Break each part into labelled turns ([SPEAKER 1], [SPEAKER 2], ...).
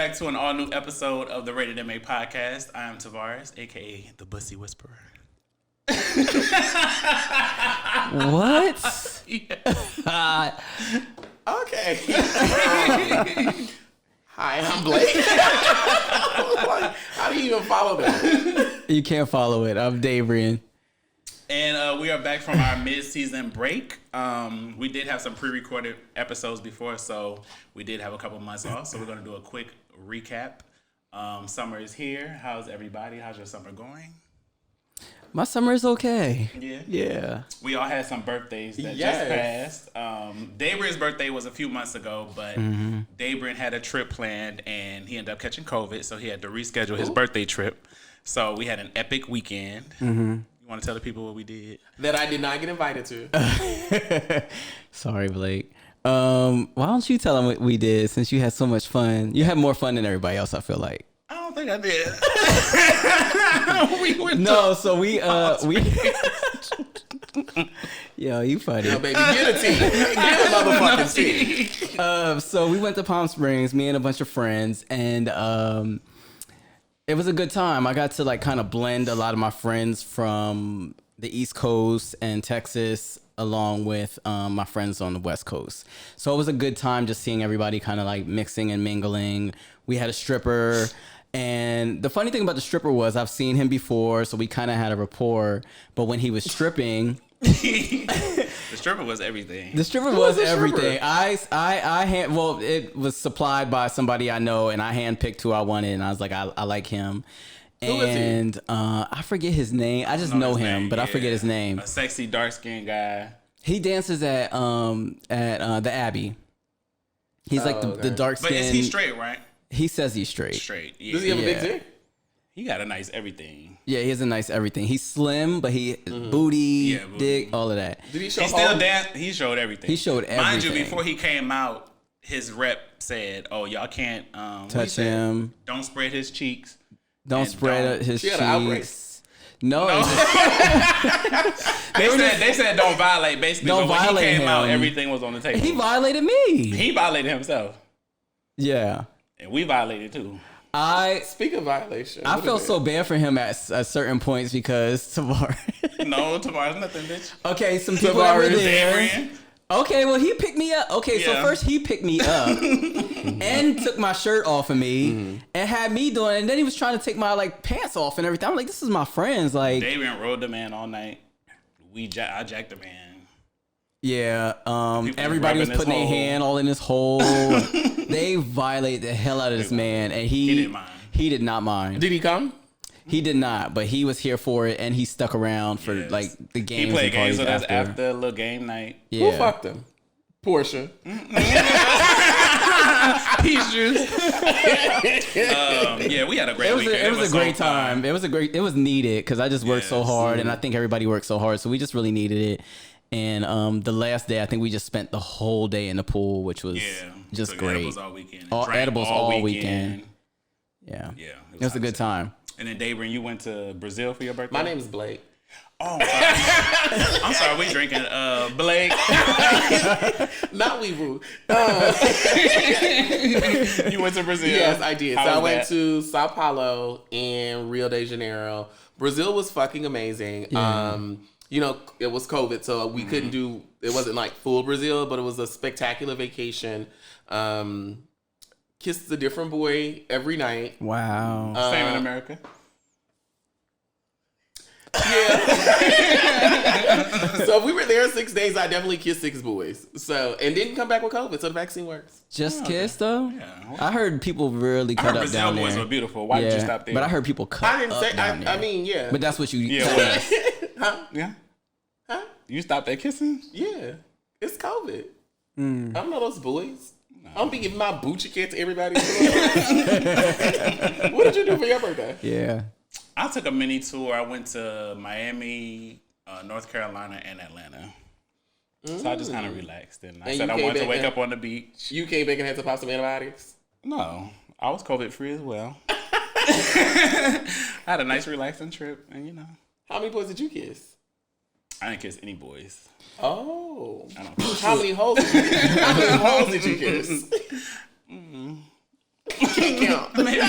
[SPEAKER 1] back to an all-new episode of the Rated MA Podcast. I am Tavarus, a.k.a. the Bussy Whisperer.
[SPEAKER 2] What?
[SPEAKER 3] Okay. Hi, I'm Blake. How do you even follow that?
[SPEAKER 2] You can't follow it. I'm Dabrian.
[SPEAKER 1] And we are back from our mid-season break. We did have some pre-recorded episodes before, so we did have a couple months off. So we're going to do a quick recap. Summer is here. How's everybody? How's your summer going?
[SPEAKER 2] My summer is okay.
[SPEAKER 1] Yeah. We all had some birthdays that just passed. Dabrian's birthday was a few months ago, but Dabrian had a trip planned, and he ended up catching COVID, so he had to reschedule his birthday trip. So we had an epic weekend. You want to tell the people what we did?
[SPEAKER 3] That I did not get invited to.
[SPEAKER 2] Sorry, Blake. Why don't you tell them what we did since you had so much fun? You had more fun than everybody else, I feel like.
[SPEAKER 1] I don't think I did.
[SPEAKER 2] Yo, you funny.
[SPEAKER 3] Yo, baby, get a tea. Get a motherfucking tea.
[SPEAKER 2] So we went to Palm Springs, me and a bunch of friends, and it was a good time. I got to like kind of blend a lot of my friends from the East Coast and Texas along with my friends on the West Coast. So it was a good time just seeing everybody kind of like mixing and mingling. We had a stripper. And the funny thing about the stripper was I've seen him before, so we kind of had a rapport. But when he was stripping...
[SPEAKER 1] The stripper was everything.
[SPEAKER 2] The stripper was everything. It was supplied by somebody I know, and I handpicked who I wanted, and I was like, I like him. And I forget his name. I just know him, but I forget his name.
[SPEAKER 1] A sexy dark-skinned guy.
[SPEAKER 2] He dances at the Abbey. He's like the dark skin.
[SPEAKER 1] But is he straight, right?
[SPEAKER 2] He says he's straight.
[SPEAKER 1] Straight. Yeah.
[SPEAKER 3] Does he have a big dick?
[SPEAKER 1] He got a nice everything.
[SPEAKER 2] Yeah, he has a nice everything. He's slim, but he booty, dick, all of that.
[SPEAKER 3] Did he show?
[SPEAKER 1] He still dance. He showed everything.
[SPEAKER 2] He showed everything.
[SPEAKER 1] Mind you, before he came out, his rep said, "Oh, y'all can't
[SPEAKER 2] touch him.
[SPEAKER 1] Don't spread his cheeks.
[SPEAKER 2] Don't spread his cheeks." No.
[SPEAKER 1] They said don't violate. Basically,
[SPEAKER 2] don't
[SPEAKER 1] but when
[SPEAKER 2] violate
[SPEAKER 1] he came
[SPEAKER 2] him.
[SPEAKER 1] out, everything was on the table.
[SPEAKER 2] He violated me.
[SPEAKER 1] He violated himself.
[SPEAKER 2] Yeah.
[SPEAKER 1] And we violated too.
[SPEAKER 3] Speak of violation.
[SPEAKER 2] I felt so bad for him at certain points because Tavarus.
[SPEAKER 1] No, Tavarus nothing, bitch.
[SPEAKER 2] Okay, some people that were there.
[SPEAKER 1] Dabrian.
[SPEAKER 2] Okay, well he picked me up. Okay, so first he picked me up and took my shirt off of me and had me doing it. And then he was trying to take my like pants off and everything. I'm like, this is my friends. Like
[SPEAKER 1] Dabrian rode the man all night. I jacked the man.
[SPEAKER 2] Yeah, everybody was putting their hand all in his hole. They violated the hell out of this man, and he
[SPEAKER 1] didn't mind.
[SPEAKER 2] He did not mind.
[SPEAKER 3] Did he come?
[SPEAKER 2] He did not, but he was here for it, and he stuck around for like the games.
[SPEAKER 1] He played games with us
[SPEAKER 2] after.
[SPEAKER 1] after a little game night.
[SPEAKER 2] Yeah.
[SPEAKER 3] Who fucked him? Portia.
[SPEAKER 1] Peach juice. Yeah, we had a great weekend.
[SPEAKER 2] It was a great time. It was needed because I just worked so hard, and I think everybody worked so hard, so we just really needed it. And the last day, I think we just spent the whole day in the pool, which was just great.
[SPEAKER 1] Edibles all weekend.
[SPEAKER 2] Edibles all weekend. Yeah.
[SPEAKER 1] Yeah.
[SPEAKER 2] It was a good time.
[SPEAKER 1] And then, Dabrian, you went to Brazil for your birthday?
[SPEAKER 3] My name is Blake.
[SPEAKER 1] Oh, I'm sorry. We drinking Blake.
[SPEAKER 3] Not Weevu.
[SPEAKER 1] You went to Brazil?
[SPEAKER 3] Yes, I did.
[SPEAKER 1] How
[SPEAKER 3] so I
[SPEAKER 1] was
[SPEAKER 3] went
[SPEAKER 1] that?
[SPEAKER 3] to Sao Paulo and Rio de Janeiro. Brazil was fucking amazing.
[SPEAKER 2] Yeah.
[SPEAKER 3] It was COVID, so we couldn't do, it wasn't like full Brazil, but it was a spectacular vacation. Kissed a different boy every night.
[SPEAKER 2] Wow.
[SPEAKER 1] Same in America.
[SPEAKER 3] Yeah. So if we were there 6 days, I definitely kissed 6 boys. So, and didn't come back with COVID, so the vaccine works.
[SPEAKER 2] Just kiss though?
[SPEAKER 1] Yeah.
[SPEAKER 2] I heard people really cut up
[SPEAKER 1] Brazil
[SPEAKER 2] down there.
[SPEAKER 1] boys were beautiful. Why did you stop there?
[SPEAKER 2] But I heard people cut
[SPEAKER 3] I didn't
[SPEAKER 2] up
[SPEAKER 3] say,
[SPEAKER 2] down there.
[SPEAKER 3] I mean, yeah.
[SPEAKER 2] But that's what you
[SPEAKER 1] Yeah,
[SPEAKER 2] said.
[SPEAKER 3] Huh?
[SPEAKER 1] Yeah.
[SPEAKER 3] Huh?
[SPEAKER 1] You stopped at kissing?
[SPEAKER 3] Yeah. It's COVID. I'm not those boys. I don't be giving my Bucci kid to everybody. What did you do for your birthday?
[SPEAKER 2] Yeah.
[SPEAKER 1] I took a mini tour. I went to Miami, North Carolina, and Atlanta. So I just kind of relaxed. And I said I wanted to wake up on the beach.
[SPEAKER 3] You came back and had to pop some antibiotics?
[SPEAKER 1] No. I was COVID free as well. I had a nice relaxing trip. And,
[SPEAKER 3] How many boys did you kiss?
[SPEAKER 1] I didn't kiss any boys.
[SPEAKER 3] Oh.
[SPEAKER 1] I don't
[SPEAKER 3] How many hoes did you kiss? Can't count.
[SPEAKER 1] Maybe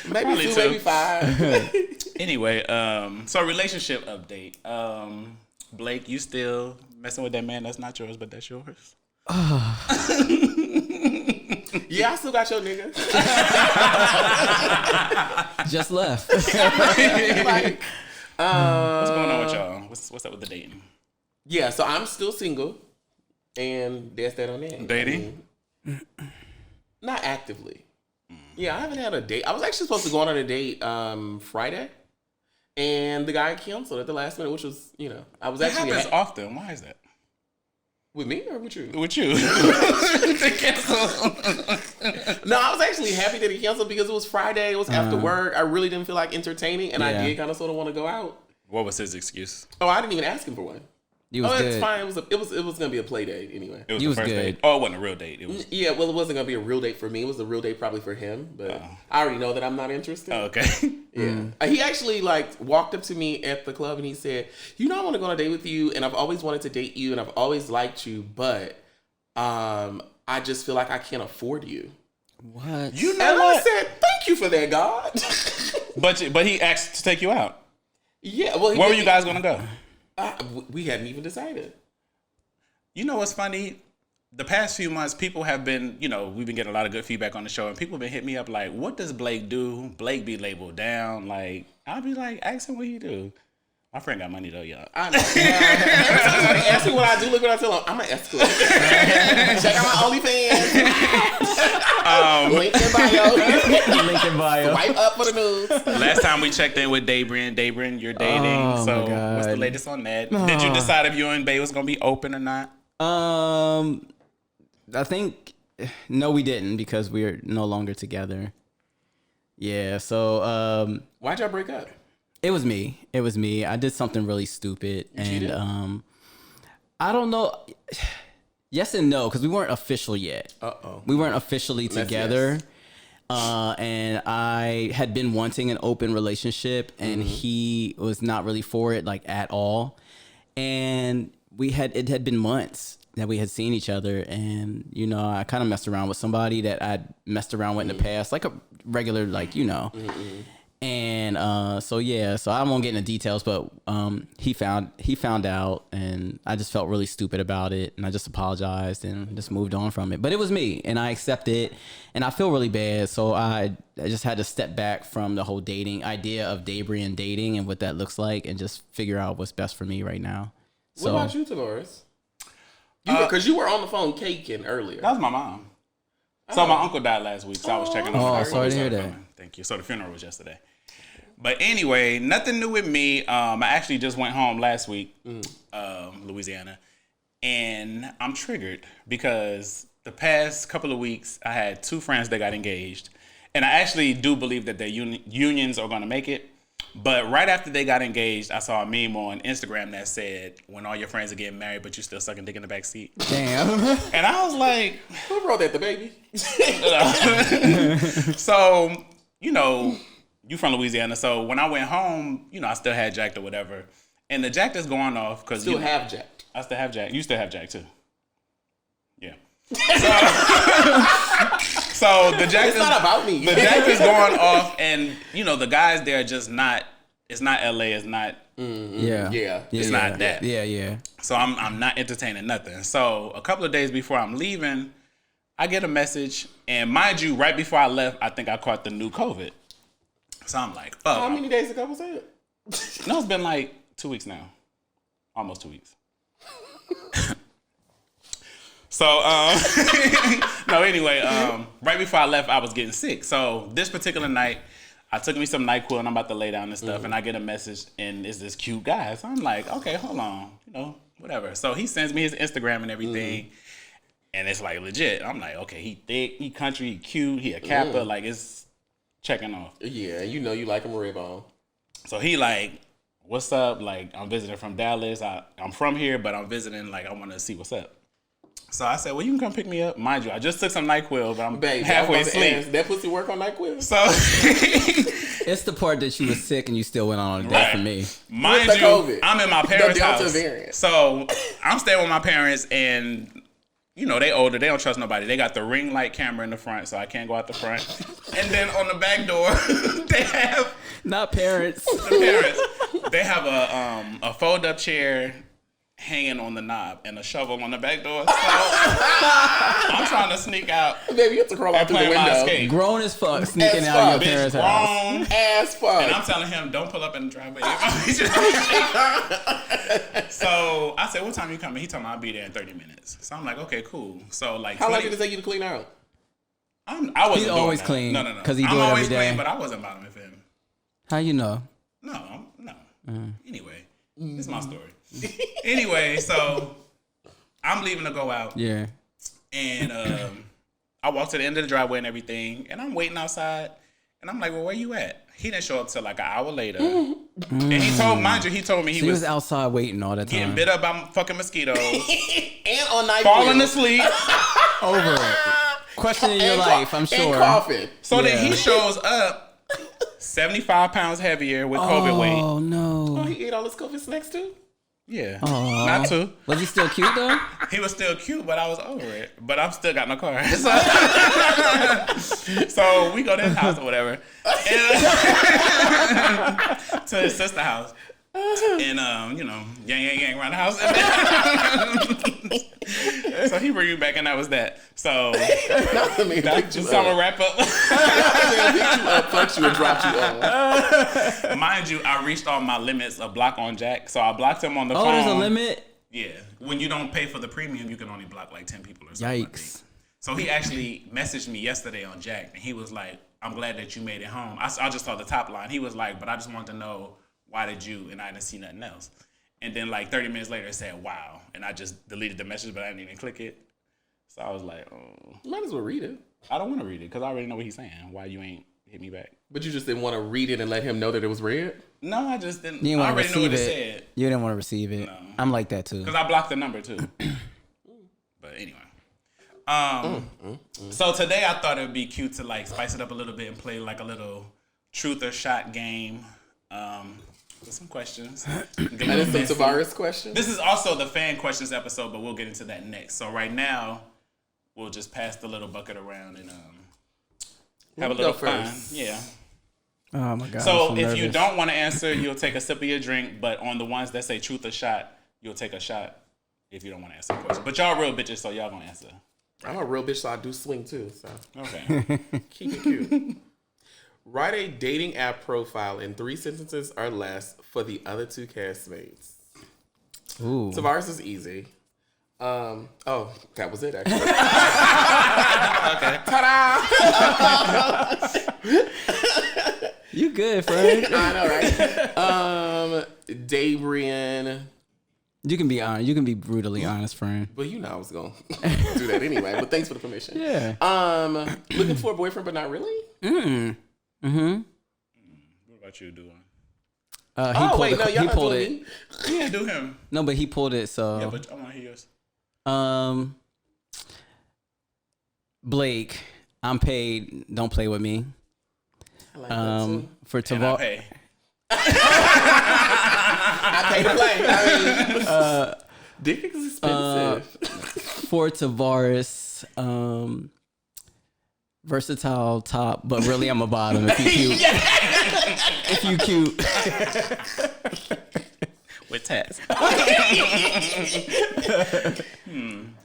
[SPEAKER 1] 2.
[SPEAKER 3] Maybe 2, maybe 5.
[SPEAKER 1] Anyway, so relationship update. Blake, you still messing with that man that's not yours, but that's yours?
[SPEAKER 3] Yeah, I still got your nigga.
[SPEAKER 2] Just left.
[SPEAKER 3] Like,
[SPEAKER 1] What's going on with y'all? What's up with the dating?
[SPEAKER 3] yeah, so I'm still single, and that's that on that.
[SPEAKER 1] Dating?
[SPEAKER 3] Not actively. Yeah, I haven't had a date. I was actually supposed to go on a date Friday, and the guy canceled at the last minute, which was, I was
[SPEAKER 1] That
[SPEAKER 3] actually
[SPEAKER 1] happens often. Why is that?
[SPEAKER 3] with me or with you?
[SPEAKER 1] With you. They cancel.
[SPEAKER 3] No, I was actually happy that he canceled because it was Friday. It was after work. I really didn't feel like entertaining, and I did kind of sort of want to go out.
[SPEAKER 1] What was his excuse?
[SPEAKER 3] Oh, I didn't even ask him for one.
[SPEAKER 2] You was good.
[SPEAKER 3] It's fine. It was gonna be a play date anyway.
[SPEAKER 1] It was
[SPEAKER 2] You
[SPEAKER 1] the
[SPEAKER 2] was
[SPEAKER 1] first
[SPEAKER 2] good.
[SPEAKER 1] date. Oh, it wasn't a real date. It was.
[SPEAKER 3] Yeah, well, it wasn't gonna be a real date for me. It was a real date probably for him, but I already know that I'm not interested.
[SPEAKER 1] Oh, okay.
[SPEAKER 3] Yeah. He actually walked up to me at the club and he said, I want to go on a date with you, and I've always wanted to date you, and I've always liked you, but I just feel like I can't afford you.
[SPEAKER 2] What?
[SPEAKER 1] You
[SPEAKER 3] And
[SPEAKER 1] know
[SPEAKER 3] I
[SPEAKER 1] what?
[SPEAKER 3] said, thank you for that, God.
[SPEAKER 1] But he asked to take you out.
[SPEAKER 3] Yeah. Well,
[SPEAKER 1] Where were you guys gonna go?
[SPEAKER 3] We hadn't even decided.
[SPEAKER 1] You know what's funny? The past few months, people have been, we've been getting a lot of good feedback on the show, and people have been hitting me up like, what does Blake do? Blake be labeled down. Like, I'll be like, ask him what he do. My friend got money though, y'all.
[SPEAKER 3] I know. Every time somebody asks me what I do, look what I tell them. I'm an escort. Check out my OnlyFans. Link in bio.
[SPEAKER 2] Link in bio.
[SPEAKER 3] Swipe up for the news.
[SPEAKER 1] Last time we checked in with Daybrin, you're dating.
[SPEAKER 2] Oh,
[SPEAKER 1] so
[SPEAKER 2] my God.
[SPEAKER 1] what's the latest on that? Did you decide if you and Bay was gonna be open or not?
[SPEAKER 2] I think no, we didn't because we're no longer together. Yeah, so
[SPEAKER 3] Why'd y'all break up?
[SPEAKER 2] It was me. I did something really stupid,
[SPEAKER 3] cheated?
[SPEAKER 2] and I don't know. Yes and no, because we weren't official yet. We weren't officially together. And I had been wanting an open relationship, and he was not really for it, like at all. And it had been months that we had seen each other, and I kind of messed around with somebody that I'd messed around with in the past, like a regular, And so I won't get into details, but he found out, and I just felt really stupid about it, and I just apologized and just moved on from it. But it was me, and I accept it, and I feel really bad. So I just had to step back from the whole dating idea of Daybrin dating and what that looks like, and just figure out what's best for me right now.
[SPEAKER 3] What about you, Tavarus? Because you were on the phone caking earlier.
[SPEAKER 1] That was my mom. So my uncle died last week, so I was checking on her.
[SPEAKER 2] Sorry to hear that.
[SPEAKER 1] Thank you. So the funeral was yesterday. But anyway, nothing new with me. I actually just went home last week, Louisiana, and I'm triggered because the past couple of weeks I had 2 friends that got engaged, and I actually do believe that their unions are going to make it. But right after they got engaged, I saw a meme on Instagram that said, "When all your friends are getting married, but you still sucking dick in the back seat."
[SPEAKER 2] Damn.
[SPEAKER 1] And I was like,
[SPEAKER 3] Who wrote that, the baby?
[SPEAKER 1] So, you from Louisiana. So when I went home, I still had jacked or whatever. And the jack is going off because
[SPEAKER 3] Still have jacked.
[SPEAKER 1] I still have jack. You still have jack too. Yeah. So the jack
[SPEAKER 3] It's not about me.
[SPEAKER 1] The jack is going off, and the guys there are just not. It's not LA. It's not.
[SPEAKER 3] Yeah.
[SPEAKER 1] It's not that.
[SPEAKER 2] Yeah.
[SPEAKER 1] So I'm not entertaining nothing. So a couple of days before I'm leaving, I get a message, and mind you, right before I left, I think I caught the new COVID. So I'm like, fuck.
[SPEAKER 3] How many days ago was that?
[SPEAKER 1] No, it's been like 2 weeks now. Almost 2 weeks. So, anyway, right before I left, I was getting sick. So this particular night, I took me some NyQuil and I'm about to lay down and stuff, and I get a message, and it's this cute guy. So I'm like, okay, hold on, whatever. So he sends me his Instagram and everything, and it's like legit. I'm like, okay, he thick, he country, he cute, he a Kappa, like it's checking off.
[SPEAKER 3] Yeah, you like him red bone.
[SPEAKER 1] So he like, what's up? Like, I'm visiting from Dallas. I'm from here, but I'm visiting. Like, I want to see what's up. So I said, well, you can come pick me up. Mind you, I just took some NyQuil, but I'm halfway asleep.
[SPEAKER 3] That pussy work on NyQuil?
[SPEAKER 1] So
[SPEAKER 2] it's the part that you were sick and you still went on a date for me.
[SPEAKER 1] Mind
[SPEAKER 3] With the
[SPEAKER 1] you,
[SPEAKER 3] COVID.
[SPEAKER 1] I'm in my parents'
[SPEAKER 3] The Delta
[SPEAKER 1] house.
[SPEAKER 3] variant.
[SPEAKER 1] So I'm staying with my parents, and you know, they older. They don't trust nobody. They got the ring light camera in the front, so I can't go out the front. And then on the back door, they have
[SPEAKER 2] not parents.
[SPEAKER 1] The parents. They have a fold up chair hanging on the knob and a shovel on the back door. So I'm trying to sneak out.
[SPEAKER 3] Baby, you have to crawl out through the window.
[SPEAKER 2] Grown as fuck, sneaking out your parents' house.
[SPEAKER 1] Grown
[SPEAKER 3] as fuck.
[SPEAKER 1] And I'm telling him, don't pull up in the driveway. So I said, what time you coming? He told me I'll be there in 30 minutes. So I'm like, okay, cool. So like,
[SPEAKER 3] how long did it take you to clean out?
[SPEAKER 1] I wasn't.
[SPEAKER 2] He's always clean.
[SPEAKER 1] No.
[SPEAKER 2] Because he do
[SPEAKER 1] I'm
[SPEAKER 2] it
[SPEAKER 1] always
[SPEAKER 2] every day.
[SPEAKER 1] clean, but I wasn't bottoming for him.
[SPEAKER 2] How you know?
[SPEAKER 1] No. Anyway, this is my story. Anyway, so I'm leaving to go out.
[SPEAKER 2] Yeah.
[SPEAKER 1] And I walked to the end of the driveway and everything, and I'm waiting outside, and I'm like, well, where you at? He didn't show up till like an hour later. And he told me he
[SPEAKER 2] was outside waiting all the time.
[SPEAKER 1] Getting bit up by fucking mosquitoes.
[SPEAKER 3] And on night
[SPEAKER 1] falling asleep.
[SPEAKER 2] Over it. Questioning your life, I'm sure.
[SPEAKER 3] And coughing.
[SPEAKER 1] So then he shows up 75 pounds heavier with COVID weight.
[SPEAKER 2] Oh, no.
[SPEAKER 3] Oh, he ate all his COVID snacks too?
[SPEAKER 1] Yeah.
[SPEAKER 2] Aww.
[SPEAKER 1] Not too.
[SPEAKER 2] Was he still cute though?
[SPEAKER 1] He was still cute, but I was over it. But I'm still got no car. So we go to his house or whatever. And, to his sister's house. And, you know, yang around the house. So he bring me back, and that was that. So that's just how I'm wrap up.
[SPEAKER 3] Fucked you and dropped you off.
[SPEAKER 1] Mind you, I reached all my limits of block on Jack, so I blocked him on the phone.
[SPEAKER 2] Oh, there's a limit?
[SPEAKER 1] Yeah. When you don't pay for the premium, you can only block like 10 people or something.
[SPEAKER 2] Yikes.
[SPEAKER 1] So he actually messaged me yesterday on Jack, and he was like, I'm glad that you made it home. I just saw the top line. He was like, but I just wanted to know, why did you? And I didn't see nothing else. And then like 30 minutes later, it said, wow. And I just deleted the message, but I didn't even click it. So I was like, oh.
[SPEAKER 3] You might as well read it.
[SPEAKER 1] I don't want to read it because I already know what he's saying. Why you ain't hit me back?
[SPEAKER 3] But you just didn't want to read it and let him know that it was read?
[SPEAKER 1] No, I just didn't.
[SPEAKER 2] You didn't
[SPEAKER 1] I
[SPEAKER 2] want to
[SPEAKER 1] already know
[SPEAKER 2] receive
[SPEAKER 1] what it
[SPEAKER 2] it.
[SPEAKER 1] said.
[SPEAKER 2] You didn't want to receive it.
[SPEAKER 1] No.
[SPEAKER 2] I'm like that too.
[SPEAKER 1] Because I blocked the number too. But anyway. So today I thought it would be cute to like spice it up a little bit and play like a little truth or shot game. With some questions.
[SPEAKER 3] And it's some Tavarus questions?
[SPEAKER 1] This is also the fan questions episode, but we'll get into that next. So right now, we'll just pass the little bucket around and have a little fun. Yeah.
[SPEAKER 2] Oh my God.
[SPEAKER 1] So if you don't want to answer, you'll take a sip of your drink. But on the ones that say truth or shot, you'll take a shot if you don't want to answer the question. But y'all real bitches, so y'all gonna answer.
[SPEAKER 3] I'm a real bitch, so I do swing too. So
[SPEAKER 1] okay.
[SPEAKER 3] Keep it cute. Write a dating app profile in 3 sentences or less for the other 2 castmates.
[SPEAKER 2] Ooh.
[SPEAKER 3] Tavarus is easy. Oh, that was it actually.
[SPEAKER 1] Okay.
[SPEAKER 3] Ta-da!
[SPEAKER 2] You good, friend?
[SPEAKER 3] I know, right? Dabrian.
[SPEAKER 2] You can be honest. You can be brutally honest, friend.
[SPEAKER 3] Well, you know I was gonna do that anyway. But thanks for the permission.
[SPEAKER 2] Yeah.
[SPEAKER 3] Looking for a boyfriend, but not really.
[SPEAKER 1] What about you, doing?
[SPEAKER 3] Y'all not doing me.
[SPEAKER 1] Yeah, do him.
[SPEAKER 2] No, but he pulled it. So
[SPEAKER 1] Yeah, but I want to hear yours.
[SPEAKER 2] Blake, I'm paid. Don't play with me.
[SPEAKER 3] I like that too.
[SPEAKER 2] For
[SPEAKER 1] And I
[SPEAKER 2] Tavarus.
[SPEAKER 1] pay.
[SPEAKER 3] I pay to play. I mean, dick is expensive.
[SPEAKER 2] For Tavarus, versatile top, but really I'm a bottom if you cute. If you cute.
[SPEAKER 1] With tats.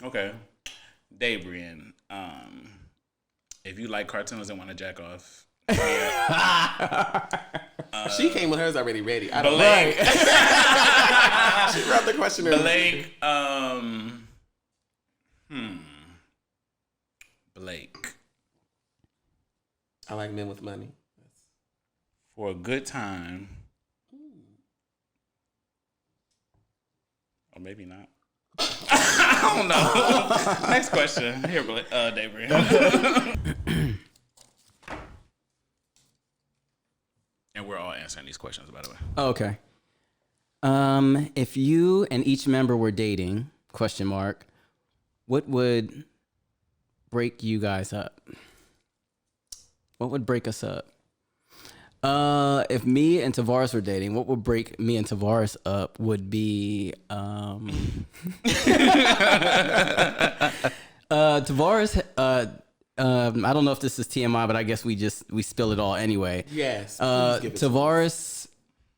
[SPEAKER 1] Okay. Dabrian, if you like cartoons and want to jack off,
[SPEAKER 3] She came with hers already ready. I don't
[SPEAKER 1] Blake.
[SPEAKER 3] She grabbed the question early.
[SPEAKER 1] Blake, Blake.
[SPEAKER 3] I like men with money.
[SPEAKER 1] For a good time. Or maybe not. I don't know. Next question. Here, Blake. Dabrian. And we're all answering these questions, by the way.
[SPEAKER 2] Okay. If you and each member were dating, ? What would break you guys up? What would break us up? If me and Tavarus were dating, what would break me and Tavarus up would be Tavarus. I don't know if this is TMI, but I guess we spill it all anyway.
[SPEAKER 3] Yes.
[SPEAKER 2] Tavarus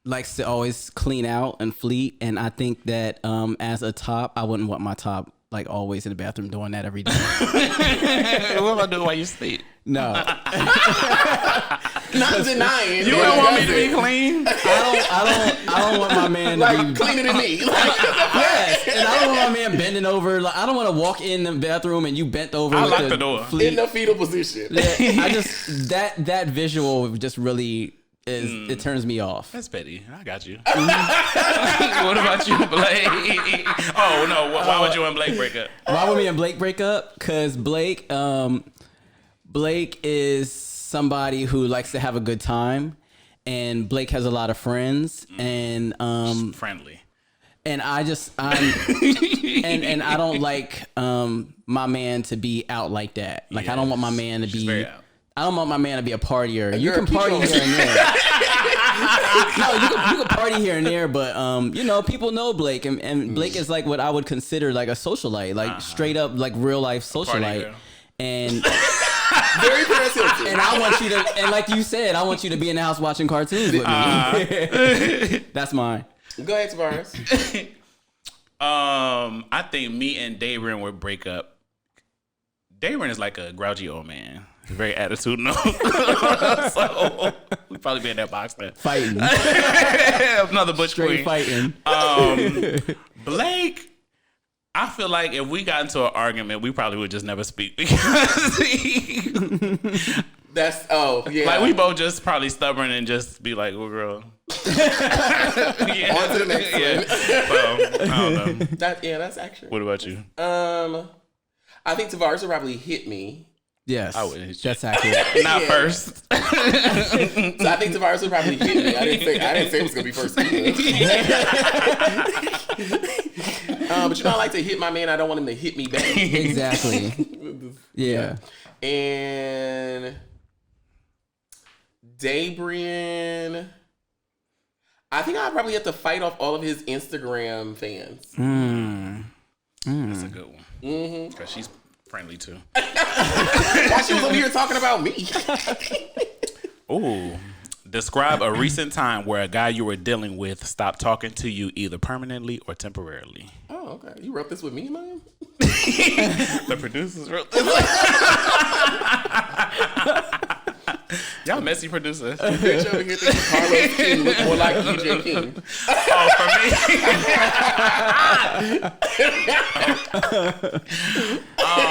[SPEAKER 2] likes to always clean out and fleet, and I think that as a top, I wouldn't want my top like always in the bathroom doing that every day.
[SPEAKER 1] What am I doing while you sleep?
[SPEAKER 2] No.
[SPEAKER 3] Not denying.
[SPEAKER 1] You don't want me to be clean?
[SPEAKER 2] I don't want my man to be
[SPEAKER 3] cleaner than me.
[SPEAKER 2] yes, and I don't want my man bending over. Like, I don't want to walk in the bathroom and you bent over.
[SPEAKER 1] I lock the door
[SPEAKER 3] in the fetal position.
[SPEAKER 2] Yeah, I just that visual just really it turns me off.
[SPEAKER 1] That's petty. I got you. What about you, Blake? Oh no, why would you and Blake break up?
[SPEAKER 2] Why would me and Blake break up? Because Blake is somebody who likes to have a good time, and Blake has a lot of friends, and
[SPEAKER 1] friendly.
[SPEAKER 2] And I'm and I don't like my man to be out like that. Like I don't want my man to be. I don't want my man to be a partier. You can party here and there. No, you can party here and there, but people know Blake, and Blake is like what I would consider like a socialite, like straight up like real life socialite, and.
[SPEAKER 3] Very Paris Hilton.
[SPEAKER 2] And I want you to, and like you said, I want you to be in the house watching cartoons with me. That's mine.
[SPEAKER 3] Go ahead, Tavarus.
[SPEAKER 1] I think me and Dayron would break up. Dayron is like a grouchy old man. He's very attitudinal. So we'd probably be in that box then.
[SPEAKER 2] Fighting.
[SPEAKER 1] Another butch
[SPEAKER 2] Straight
[SPEAKER 1] queen.
[SPEAKER 2] Fighting.
[SPEAKER 1] Blake, I feel like if we got into an argument, we probably would just never speak because like we both just probably stubborn and just be like, "Oh, girl."
[SPEAKER 3] Yeah. On to the next one.
[SPEAKER 1] So, I don't know.
[SPEAKER 3] That's actually.
[SPEAKER 1] What about you?
[SPEAKER 3] I think Tavarus would probably hit me.
[SPEAKER 2] Yes,
[SPEAKER 1] I would hit you.
[SPEAKER 2] That's accurate.
[SPEAKER 1] Not first.
[SPEAKER 3] So I think Tavarus would probably hit me. I didn't say it was gonna be first either. But I like to hit my man. I don't want him to hit me back.
[SPEAKER 2] Exactly. Yeah.
[SPEAKER 3] And Dayron, I think I'd probably have to fight off all of his Instagram fans.
[SPEAKER 1] That's a good one. Because she's friendly too.
[SPEAKER 3] Why she was over here talking about me?
[SPEAKER 1] Ooh. Describe a recent time where a guy you were dealing with stopped talking to you either permanently or temporarily.
[SPEAKER 3] Oh, okay. You wrote this with me, man?
[SPEAKER 1] The producers wrote this. Y'all messy producers.
[SPEAKER 3] Bitch over here thinking Carlos King look more like EJ King.
[SPEAKER 1] Oh, for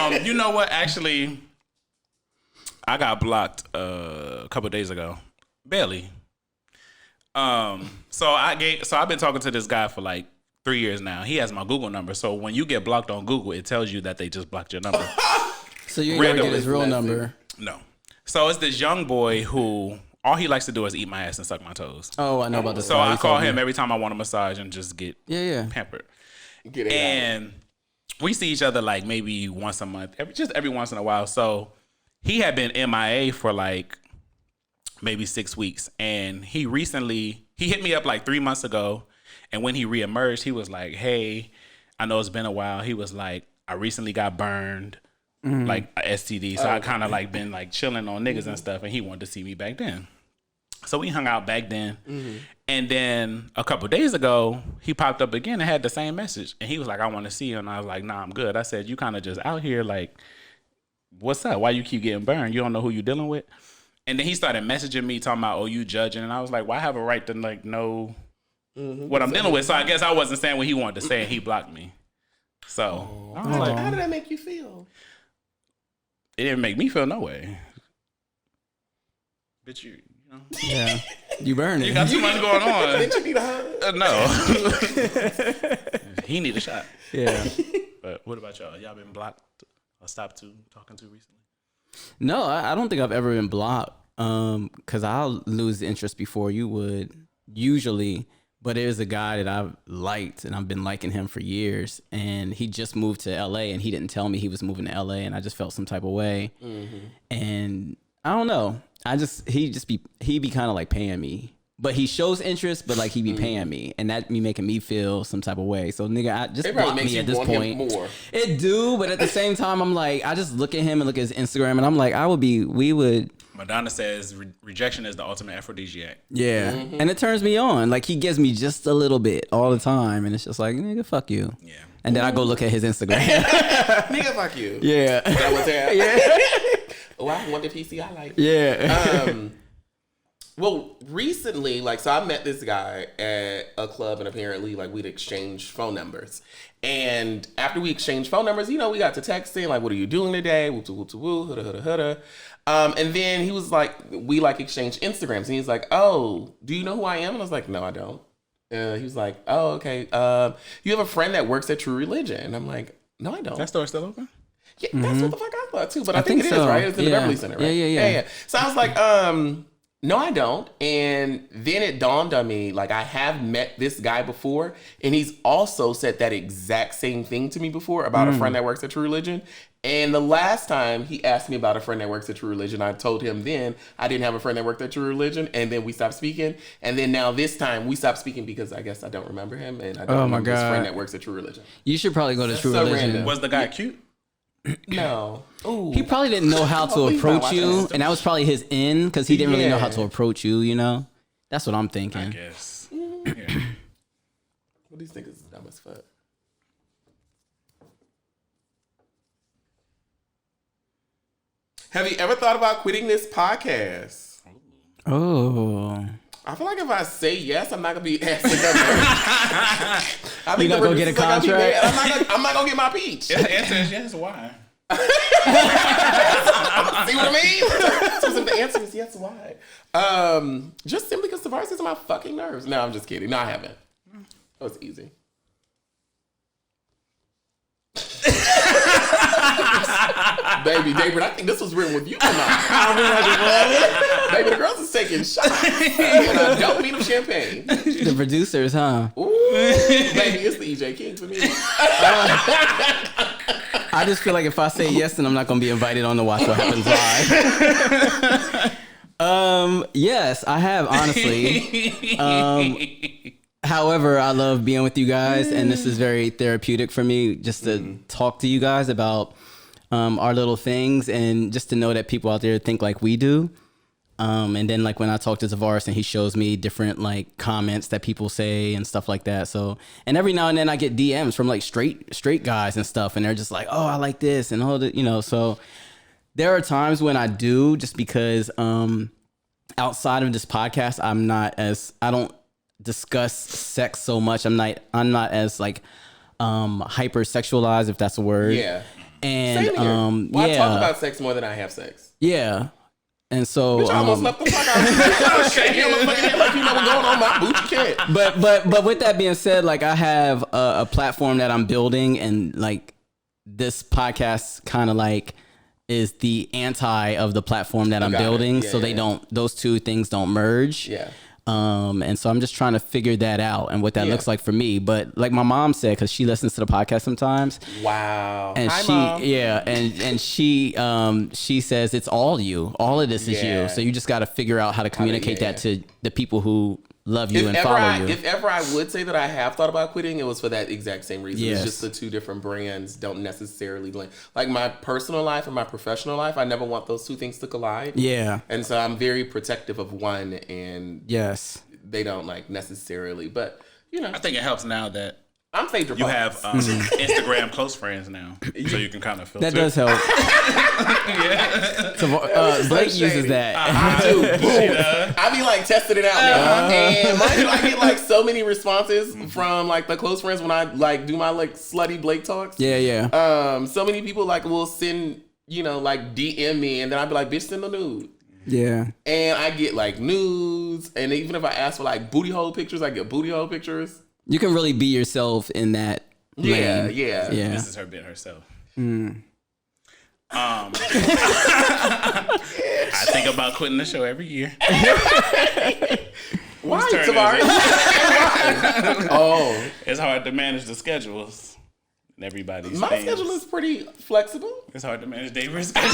[SPEAKER 1] me? You know what? Actually, I got blocked a couple of days ago. Barely. So I've been talking to this guy for like 3 years now. He has my Google number. So when you get blocked on Google, it tells you that they just blocked your number.
[SPEAKER 2] So you never get his real number.
[SPEAKER 1] No. So it's this young boy who all he likes to do is eat my ass and suck my toes.
[SPEAKER 2] Oh, I know about this.
[SPEAKER 1] So I call him every time I want a massage and just get pampered. And we see each other like maybe once a month, every once in a while. So he had been MIA for like maybe 6 weeks. And he hit me up like 3 months ago. And when he reemerged, he was like, "Hey, I know it's been a while." He was like, "I recently got burned, like a STD. So I kind of like been like chilling on niggas and stuff." And he wanted to see me back then. So we hung out back then. And then a couple days ago, he popped up again and had the same message. And he was like, "I want to see you." And I was like, "Nah, I'm good." I said, "You kind of just out here like, what's up? Why you keep getting burned? You don't know who you dealing with?" And then he started messaging me talking about, "Oh, you judging." And I was like, "Well, I have a right to like know what I'm dealing with." So I guess I wasn't saying what he wanted to say, and he blocked me. So I was like,
[SPEAKER 3] how did that make you feel?
[SPEAKER 1] It didn't make me feel no way. Bitch, you know.
[SPEAKER 2] Yeah. You burning.
[SPEAKER 1] You got too much going on.
[SPEAKER 3] Didn't you need a hug?
[SPEAKER 1] No. He need a shot.
[SPEAKER 2] Yeah.
[SPEAKER 1] But what about y'all? Y'all been blocked or stopped talking to recently?
[SPEAKER 2] No, I don't think I've ever been blocked. Because I'll lose interest before you would usually. But there's a guy that I've liked, and I've been liking him for years. And he just moved to LA, and he didn't tell me he was moving to LA, and I just felt some type of way. And I don't know. He be kind of like paying me. But he shows interest, but like he be paying me, and that me making me feel some type of way. So nigga, I just block me at this point.
[SPEAKER 3] More.
[SPEAKER 2] It do, but at the same time, I'm like, I just look at him and look at his Instagram, and I'm like, we would.
[SPEAKER 1] Madonna says rejection is the ultimate aphrodisiac.
[SPEAKER 2] Yeah, and it turns me on. Like he gives me just a little bit all the time, and it's just like, nigga, fuck you.
[SPEAKER 1] Yeah.
[SPEAKER 2] And then I go look at his Instagram.
[SPEAKER 3] Nigga, fuck you.
[SPEAKER 2] Yeah.
[SPEAKER 3] That was that.
[SPEAKER 2] Yeah.
[SPEAKER 3] Oh, I want the PC I like.
[SPEAKER 2] Yeah.
[SPEAKER 3] Well, recently, like, so I met this guy at a club, and apparently, like, we'd exchanged phone numbers. And after we exchanged phone numbers, you know, we got to texting, like, what are you doing today? Woo, hudda, hudda, hudda. And then he was like, we, like, exchanged Instagrams. And he's like, oh, do you know who I am? And I was like, no, I don't. He was like, oh, okay. You have a friend that works at True Religion. And I'm like, no, I don't.
[SPEAKER 1] That store still open?
[SPEAKER 3] Yeah, that's what the fuck I thought, too. But I think it is, right? It's in the Beverly Center, right?
[SPEAKER 2] Yeah.
[SPEAKER 3] So I was like, no, I don't. And then it dawned on me, like, I have met this guy before, and he's also said that exact same thing to me before about a friend that works at True Religion. And the last time he asked me about a friend that works at True Religion, I told him then I didn't have a friend that worked at True Religion, and then we stopped speaking. And then now this time we stopped speaking because I guess I don't remember him, and I don't remember this friend that works at True Religion.
[SPEAKER 2] You should probably go to True
[SPEAKER 3] so
[SPEAKER 2] Religion.
[SPEAKER 3] random.
[SPEAKER 1] Was the guy cute?
[SPEAKER 3] No. Ooh.
[SPEAKER 2] He probably didn't know how to approach you, and that was probably his in because he didn't really know how to approach you. You know, that's what I'm thinking.
[SPEAKER 1] I guess.
[SPEAKER 3] Well, these niggas is dumb as fuck. Have you ever thought about quitting this podcast?
[SPEAKER 2] Oh,
[SPEAKER 3] I feel like if I say yes, I'm not gonna be asking them.
[SPEAKER 2] you not gonna get a contract?
[SPEAKER 3] I'm not gonna get my peach.
[SPEAKER 1] The answer is yes. Why?
[SPEAKER 3] See what I mean? So the answer is yes. Why? Just simply because Tavarus is on my fucking nerves. No, I'm just kidding. No, I haven't. That was easy. Baby, David, I think this was written with you tonight. Baby, the girls is taking shots. And I don't mean them champagne.
[SPEAKER 2] The producers, huh?
[SPEAKER 3] Ooh, baby, it's the EJ King for me.
[SPEAKER 2] I just feel like if I say yes, then I'm not gonna be invited on to Watch What Happens Live. Yes, I have, honestly. However, I love being with you guys, and this is very therapeutic for me just to talk to you guys about our little things, and just to know that people out there think like we do. And then like when I talk to Tavarus and he shows me different like comments that people say and stuff like that. So, and every now and then I get DMs from like straight guys and stuff, and they're just like, oh, I like this and all that, you know. So there are times when I do, just because outside of this podcast, I don't discuss sex so much. I'm not as like hyper sexualized, if that's a word.
[SPEAKER 3] Yeah.
[SPEAKER 2] And
[SPEAKER 3] I talk about sex more than I have sex.
[SPEAKER 2] Yeah. And so
[SPEAKER 3] Bitch, I almost left the fuck out. Like you know what's going on, my boot, you can't.
[SPEAKER 2] But with that being said, like I have a platform that I'm building, and like this podcast kind of like is the anti of the platform that I'm building.
[SPEAKER 3] Yeah,
[SPEAKER 2] so those two things don't merge.
[SPEAKER 3] Yeah.
[SPEAKER 2] And so I'm just trying to figure that out and what that looks like for me. But like my mom said, because she listens to the podcast sometimes.
[SPEAKER 3] Wow.
[SPEAKER 2] And
[SPEAKER 3] Hi,
[SPEAKER 2] she,
[SPEAKER 3] Mom.
[SPEAKER 2] and she says it's all you. All of this is you. So you just got to figure out how to communicate that to the people who love you and follow you.
[SPEAKER 3] If ever I would say that I have thought about quitting, it was for that exact same reason.
[SPEAKER 2] Yes.
[SPEAKER 3] It's just the two different brands don't necessarily blend. Like my personal life and my professional life, I never want those two things to collide.
[SPEAKER 2] Yeah.
[SPEAKER 3] And so I'm very protective of one, and
[SPEAKER 2] Yes.
[SPEAKER 3] they don't like necessarily, but you know.
[SPEAKER 1] I think it helps now that
[SPEAKER 3] I'm Phaedra
[SPEAKER 1] you
[SPEAKER 3] Fox.
[SPEAKER 1] have Instagram close friends now, so you can kind of filter.
[SPEAKER 2] That does help. Blake uses that.
[SPEAKER 3] I do. Boom. I be like testing it out now. And mind you, I get like so many responses from like the close friends when I like do my like slutty Blake talks.
[SPEAKER 2] Yeah.
[SPEAKER 3] So many people like will send, you know, like DM me, and then I'd be like, bitch, send a nude.
[SPEAKER 2] Yeah.
[SPEAKER 3] And I get like nudes, and even if I ask for like booty hole pictures, I get booty hole pictures.
[SPEAKER 2] You can really be yourself in that lane.
[SPEAKER 3] Yeah.
[SPEAKER 1] This is her being herself. I think about quitting the show every year.
[SPEAKER 3] Why, Tavarus? Why? Oh.
[SPEAKER 1] It's hard to manage the schedules. everybody's
[SPEAKER 3] My
[SPEAKER 1] things.
[SPEAKER 3] schedule is pretty flexible.
[SPEAKER 1] It's hard to manage David's schedule.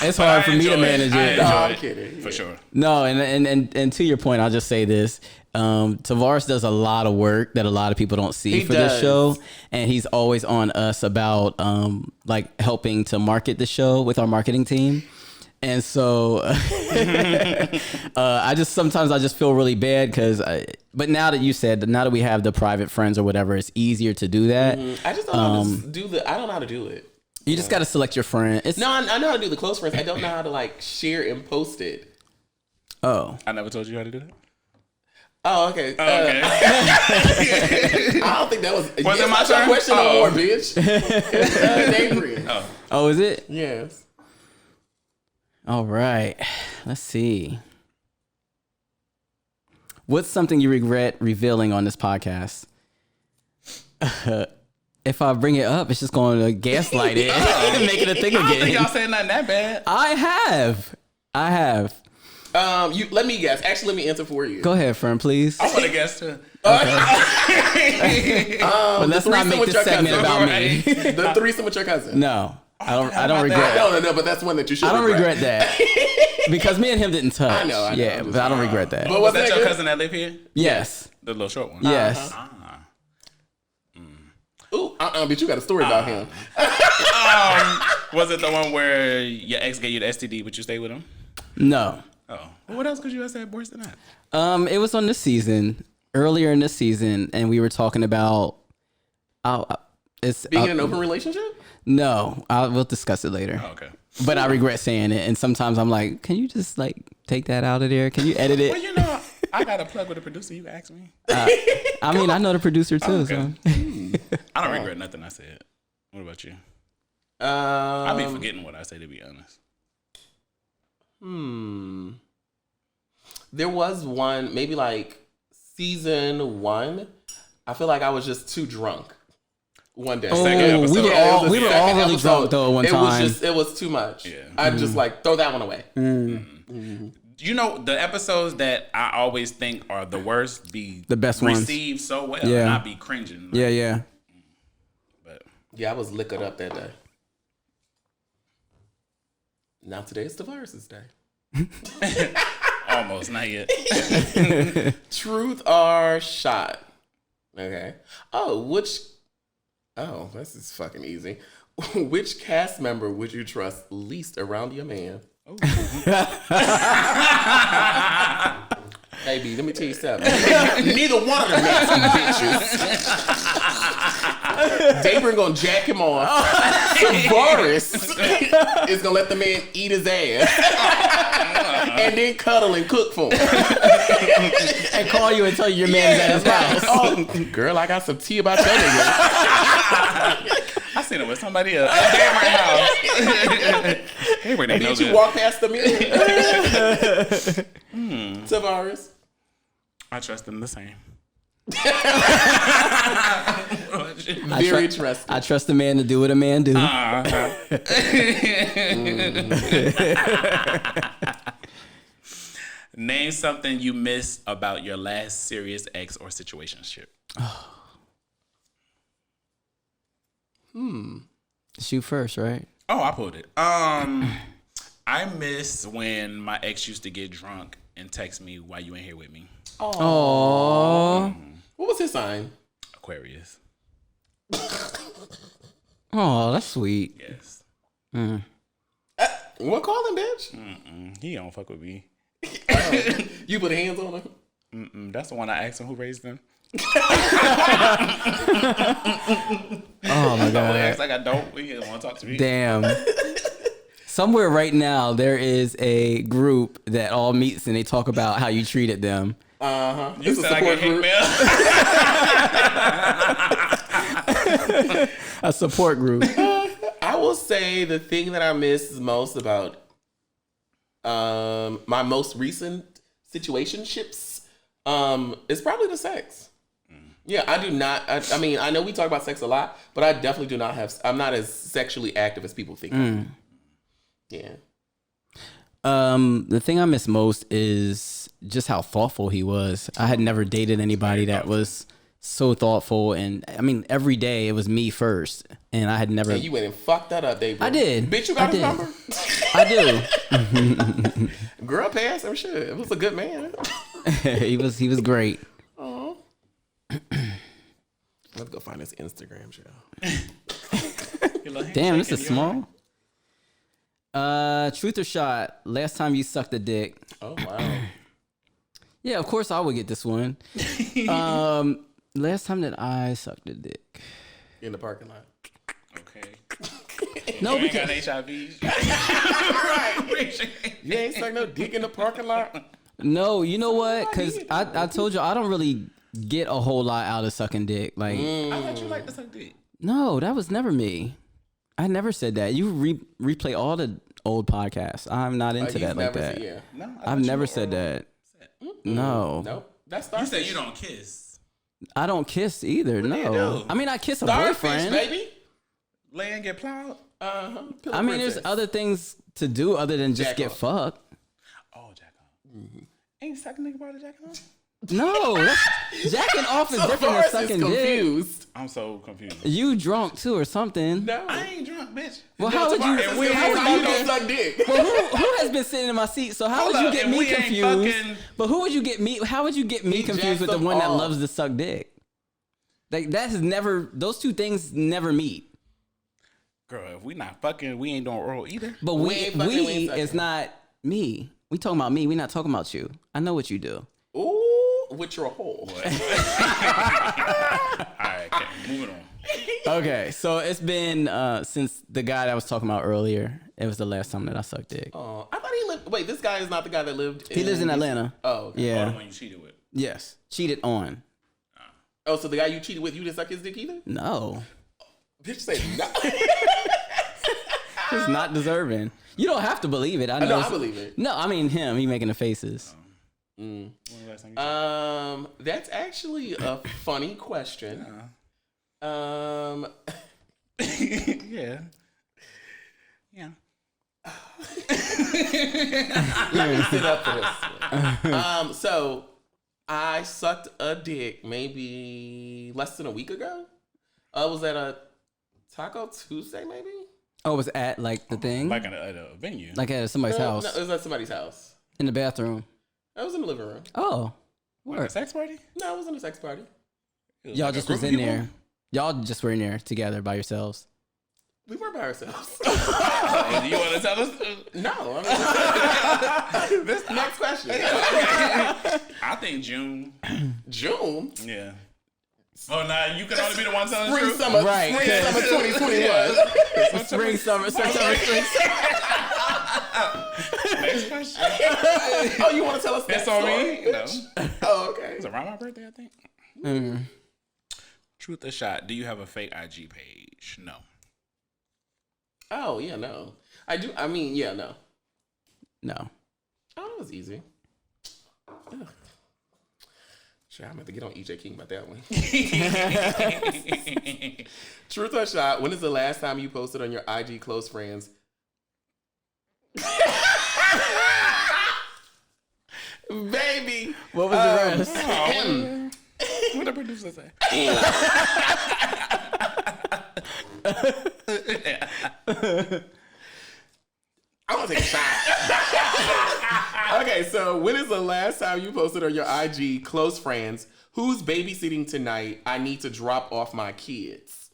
[SPEAKER 2] It's hard for me to manage it.
[SPEAKER 3] No, I'm kidding.
[SPEAKER 1] For sure.
[SPEAKER 2] No, and to your point, I'll just say this. Tavarus does a lot of work that a lot of people don't see this show. And he's always on us about like helping to market the show with our marketing team. And so I just feel really bad because but now that you said, now that we have the private friends or whatever, it's easier to do that.
[SPEAKER 3] I just don't know how to do I don't know how to do it.
[SPEAKER 2] You just got to select your friend.
[SPEAKER 3] No, I know how to do the close friends. I don't know how to like share and post it.
[SPEAKER 2] Oh.
[SPEAKER 1] I never told you how to do that?
[SPEAKER 3] Oh, okay.
[SPEAKER 1] Okay.
[SPEAKER 3] I don't think that was
[SPEAKER 1] it my turn?
[SPEAKER 3] question no more, bitch. It's Adrian.
[SPEAKER 2] Oh, is it?
[SPEAKER 3] Yes.
[SPEAKER 2] All right. Let's see. What's something you regret revealing on this podcast? If I bring it up, it's just going to gaslight it and make it a thing again.
[SPEAKER 1] I don't think y'all saying nothing that bad.
[SPEAKER 2] I have.
[SPEAKER 3] Let me guess. Actually, let me answer for you.
[SPEAKER 2] Go ahead, friend, please.
[SPEAKER 1] I want to guess too.
[SPEAKER 2] But let's not make this segment about me.
[SPEAKER 3] The threesome with your cousin.
[SPEAKER 2] No, I don't regret.
[SPEAKER 3] No, but that's one that you should.
[SPEAKER 2] I don't regret that because me and him didn't touch.
[SPEAKER 3] I know.
[SPEAKER 2] Yeah, but I don't regret that.
[SPEAKER 1] But was that your cousin that live here?
[SPEAKER 2] Yes.
[SPEAKER 1] The little short one?
[SPEAKER 2] Yes.
[SPEAKER 3] Ooh, but you got a story about him.
[SPEAKER 1] Was it the one where your ex gave you the STD, but you stayed with him?
[SPEAKER 2] No.
[SPEAKER 1] Oh. Well, what else could you have said worse than that?
[SPEAKER 2] It was on this season, earlier in this season, and we were talking about
[SPEAKER 3] being in an open relationship.
[SPEAKER 2] No, we'll discuss it later.
[SPEAKER 1] Oh, okay.
[SPEAKER 2] But I regret saying it, and sometimes I'm like, can you just like take that out of there? Can you edit it?
[SPEAKER 1] Well, you know, I got a plug with a producer. You ask me.
[SPEAKER 2] I mean, I know the producer too.
[SPEAKER 1] Oh, okay.
[SPEAKER 2] So.
[SPEAKER 1] I don't regret nothing I said. What about you? I be forgetting what I say, to be honest.
[SPEAKER 3] There was one, maybe like season 1. I feel like I was just too drunk one day.
[SPEAKER 2] Oh, we were all really drunk though at one time.
[SPEAKER 3] It was too much.
[SPEAKER 1] Yeah.
[SPEAKER 3] I'd just like throw that one away.
[SPEAKER 1] You know, the episodes that I always think are the worst be
[SPEAKER 2] the best ones.
[SPEAKER 1] Received so well,
[SPEAKER 2] Yeah.
[SPEAKER 1] and I be cringing. Like,
[SPEAKER 2] Yeah.
[SPEAKER 1] But
[SPEAKER 3] Yeah, I was liquored up that day. Now today is Tavarus' day.
[SPEAKER 1] almost, not yet.
[SPEAKER 3] Truth or shot? Okay. This is fucking easy. Which cast member would you trust least around your man? Hey, B, let me tell you something. Neither one of them nasty bitches. Daybrin gonna jack him off. Tavarus is gonna let the man eat his ass. And then cuddle and cook for him.
[SPEAKER 2] And call you and tell you your man's at his house.
[SPEAKER 3] Oh, girl, I got some tea about your nigga.
[SPEAKER 1] I seen him with somebody else. Damn right house. Daybrin ain't no
[SPEAKER 3] Did you
[SPEAKER 1] good.
[SPEAKER 3] walk past the mirror? Tavarus.
[SPEAKER 1] I trust him the same.
[SPEAKER 3] Very trusting.
[SPEAKER 2] I trust a man to do what a man do.
[SPEAKER 1] Name something you miss about your last serious ex or situationship.
[SPEAKER 2] Shoot first, right?
[SPEAKER 1] Oh, I pulled it. I miss when my ex used to get drunk and text me, "Why you ain't here with me?"
[SPEAKER 2] Oh.
[SPEAKER 3] What was his sign?
[SPEAKER 1] Aquarius.
[SPEAKER 2] Oh, that's sweet.
[SPEAKER 1] Yes.
[SPEAKER 3] What call him, bitch?
[SPEAKER 1] He don't fuck with me.
[SPEAKER 3] You put hands on him?
[SPEAKER 1] That's the one I asked him who raised him.
[SPEAKER 2] Oh my god.
[SPEAKER 1] Acts like I don't. He didn't want to talk to me.
[SPEAKER 2] Damn. Somewhere right now there is a group that all meets and they talk about how you treated them.
[SPEAKER 1] You said I get hate mail.
[SPEAKER 2] A support group.
[SPEAKER 3] I will say the thing that I miss most about my most recent situationships is probably the sex. Yeah, I do not. I mean, I know we talk about sex a lot, but I definitely do not have. I'm not as sexually active as people think. Yeah.
[SPEAKER 2] The thing I miss most is just how thoughtful he was. I had never dated anybody that was so thoughtful, and I mean, every day it was me first, and I had never.
[SPEAKER 3] And you went and fucked that up, David.
[SPEAKER 2] I did.
[SPEAKER 3] Bitch, you got his number?
[SPEAKER 2] I do.
[SPEAKER 3] Girl, pass him shit. It was a good man.
[SPEAKER 2] he was great.
[SPEAKER 3] Oh. Let's go find his Instagram show.
[SPEAKER 2] Damn, this is small. Truth or shot? Last time you sucked a dick.
[SPEAKER 3] Oh wow.
[SPEAKER 2] Yeah, of course I would get this one. Last time that I sucked a dick.
[SPEAKER 3] In the parking lot.
[SPEAKER 1] Okay.
[SPEAKER 2] No,
[SPEAKER 1] You ain't
[SPEAKER 2] because
[SPEAKER 1] got HIV.
[SPEAKER 3] Right. You ain't suck no dick in the parking lot.
[SPEAKER 2] no, you know what? Because I told you I don't really get a whole lot out of sucking dick. Like,
[SPEAKER 1] I thought you liked to suck dick.
[SPEAKER 2] no, that was never me. I never said that. You replay all the old podcasts. I'm not into that like that.
[SPEAKER 3] Yeah.
[SPEAKER 1] No,
[SPEAKER 2] I've never said that. No.
[SPEAKER 3] Nope. That's
[SPEAKER 1] You
[SPEAKER 3] starfish.
[SPEAKER 1] said you don't kiss.
[SPEAKER 2] I don't kiss either.
[SPEAKER 1] do you
[SPEAKER 2] No.
[SPEAKER 1] do?
[SPEAKER 2] I mean, I kiss a
[SPEAKER 3] Starfish,
[SPEAKER 2] boyfriend.
[SPEAKER 3] baby.
[SPEAKER 1] Lay and get plowed.
[SPEAKER 2] I mean, there's other things to do other than just
[SPEAKER 3] Jack
[SPEAKER 2] get
[SPEAKER 3] off.
[SPEAKER 2] fucked.
[SPEAKER 1] Oh, jack on. Ain't sucking nigga about to jack on?
[SPEAKER 2] No, jacking off is different than
[SPEAKER 3] Tavarus is
[SPEAKER 2] sucking dick.
[SPEAKER 3] confused.
[SPEAKER 1] I'm so confused.
[SPEAKER 2] You drunk too or something?
[SPEAKER 3] No.
[SPEAKER 1] I ain't drunk, bitch.
[SPEAKER 2] Well, how would you?
[SPEAKER 1] And we
[SPEAKER 2] how
[SPEAKER 1] ain't
[SPEAKER 2] would
[SPEAKER 3] How
[SPEAKER 2] you
[SPEAKER 3] you don't
[SPEAKER 2] get?
[SPEAKER 3] suck dick?
[SPEAKER 2] Well, who has been sitting in my seat? So how
[SPEAKER 1] Hold
[SPEAKER 2] would you
[SPEAKER 1] up,
[SPEAKER 2] get
[SPEAKER 1] and
[SPEAKER 2] me
[SPEAKER 1] we ain't
[SPEAKER 2] confused?
[SPEAKER 1] fucking-
[SPEAKER 2] But who would you get me? How would you get me
[SPEAKER 3] He
[SPEAKER 2] confused with
[SPEAKER 3] jacks
[SPEAKER 2] the
[SPEAKER 3] them
[SPEAKER 2] one that
[SPEAKER 3] off.
[SPEAKER 2] loves to suck dick? Like that has never. Those two things never meet.
[SPEAKER 1] Girl, if we not fucking, we ain't doing oral either.
[SPEAKER 2] But
[SPEAKER 3] We
[SPEAKER 2] we
[SPEAKER 3] ain't fucking, we ain't
[SPEAKER 2] is
[SPEAKER 3] sucking.
[SPEAKER 2] not me. We talking about me. We not talking about you. I know what you do.
[SPEAKER 3] Ooh, with your hole.
[SPEAKER 1] All right, okay, moving on.
[SPEAKER 2] Okay, so it's been since the guy that I was talking about earlier. It was the last time that I sucked dick.
[SPEAKER 3] Oh, I thought he lived. Wait, this guy is not the guy that lived.
[SPEAKER 2] He lives in Atlanta.
[SPEAKER 3] Oh, okay.
[SPEAKER 1] Oh, the
[SPEAKER 2] Yeah.
[SPEAKER 1] one you cheated with.
[SPEAKER 2] Yes. Cheated on.
[SPEAKER 3] Oh, so the guy you cheated with, you didn't suck his dick either?
[SPEAKER 2] No.
[SPEAKER 3] Bitch said no.
[SPEAKER 2] He's not deserving. You don't have to believe it. I know.
[SPEAKER 3] No, I believe it.
[SPEAKER 2] No, I mean him. He making the faces.
[SPEAKER 1] When was the last time you
[SPEAKER 3] That's actually a funny question.
[SPEAKER 1] yeah. Yeah.
[SPEAKER 3] Let me sit up for this one. So I sucked a dick maybe less than a week ago. I was at a Taco Tuesday, maybe.
[SPEAKER 2] Oh, it was at like the thing?
[SPEAKER 1] Like at a venue.
[SPEAKER 2] Like at somebody's house.
[SPEAKER 3] No, it was at somebody's house.
[SPEAKER 2] In the bathroom.
[SPEAKER 3] I was in the living room.
[SPEAKER 2] Oh.
[SPEAKER 1] Like a
[SPEAKER 2] Word.
[SPEAKER 1] sex party?
[SPEAKER 3] No, I was in a sex party.
[SPEAKER 1] It was
[SPEAKER 2] Y'all
[SPEAKER 1] like a
[SPEAKER 2] just
[SPEAKER 1] group
[SPEAKER 2] was
[SPEAKER 1] of
[SPEAKER 2] in
[SPEAKER 1] people?
[SPEAKER 2] there. Y'all just were in there together by yourselves.
[SPEAKER 3] We weren't by ourselves.
[SPEAKER 1] Oh, do you want to tell us?
[SPEAKER 3] No. This next question.
[SPEAKER 1] I think June.
[SPEAKER 3] June.
[SPEAKER 1] Yeah. Oh, nah, you can only be the one telling the
[SPEAKER 3] Spring,
[SPEAKER 1] truth.
[SPEAKER 3] summer,
[SPEAKER 2] Right,
[SPEAKER 3] spring, summer 2021.
[SPEAKER 2] Spring, summer, spring, spring.
[SPEAKER 1] Next question.
[SPEAKER 3] Oh, you want to tell us that
[SPEAKER 1] That's on
[SPEAKER 3] story?
[SPEAKER 1] me? No.
[SPEAKER 3] Oh, okay.
[SPEAKER 1] It's around my birthday, I think. Truth or shot? Do you have a fake IG page? No.
[SPEAKER 3] Oh, yeah, no. I do. I mean, yeah, no.
[SPEAKER 2] No.
[SPEAKER 3] Oh, that was easy. Ugh. Sure, I'm going to get on EJ King about that one. Truth or shot? When is the last time you posted on your IG close friends? Baby.
[SPEAKER 2] What was the rest?
[SPEAKER 1] What the producer say?
[SPEAKER 3] I want to take a shot. Okay, so when is the last time you posted on your IG close friends? Who's babysitting tonight? I need to drop off my kids.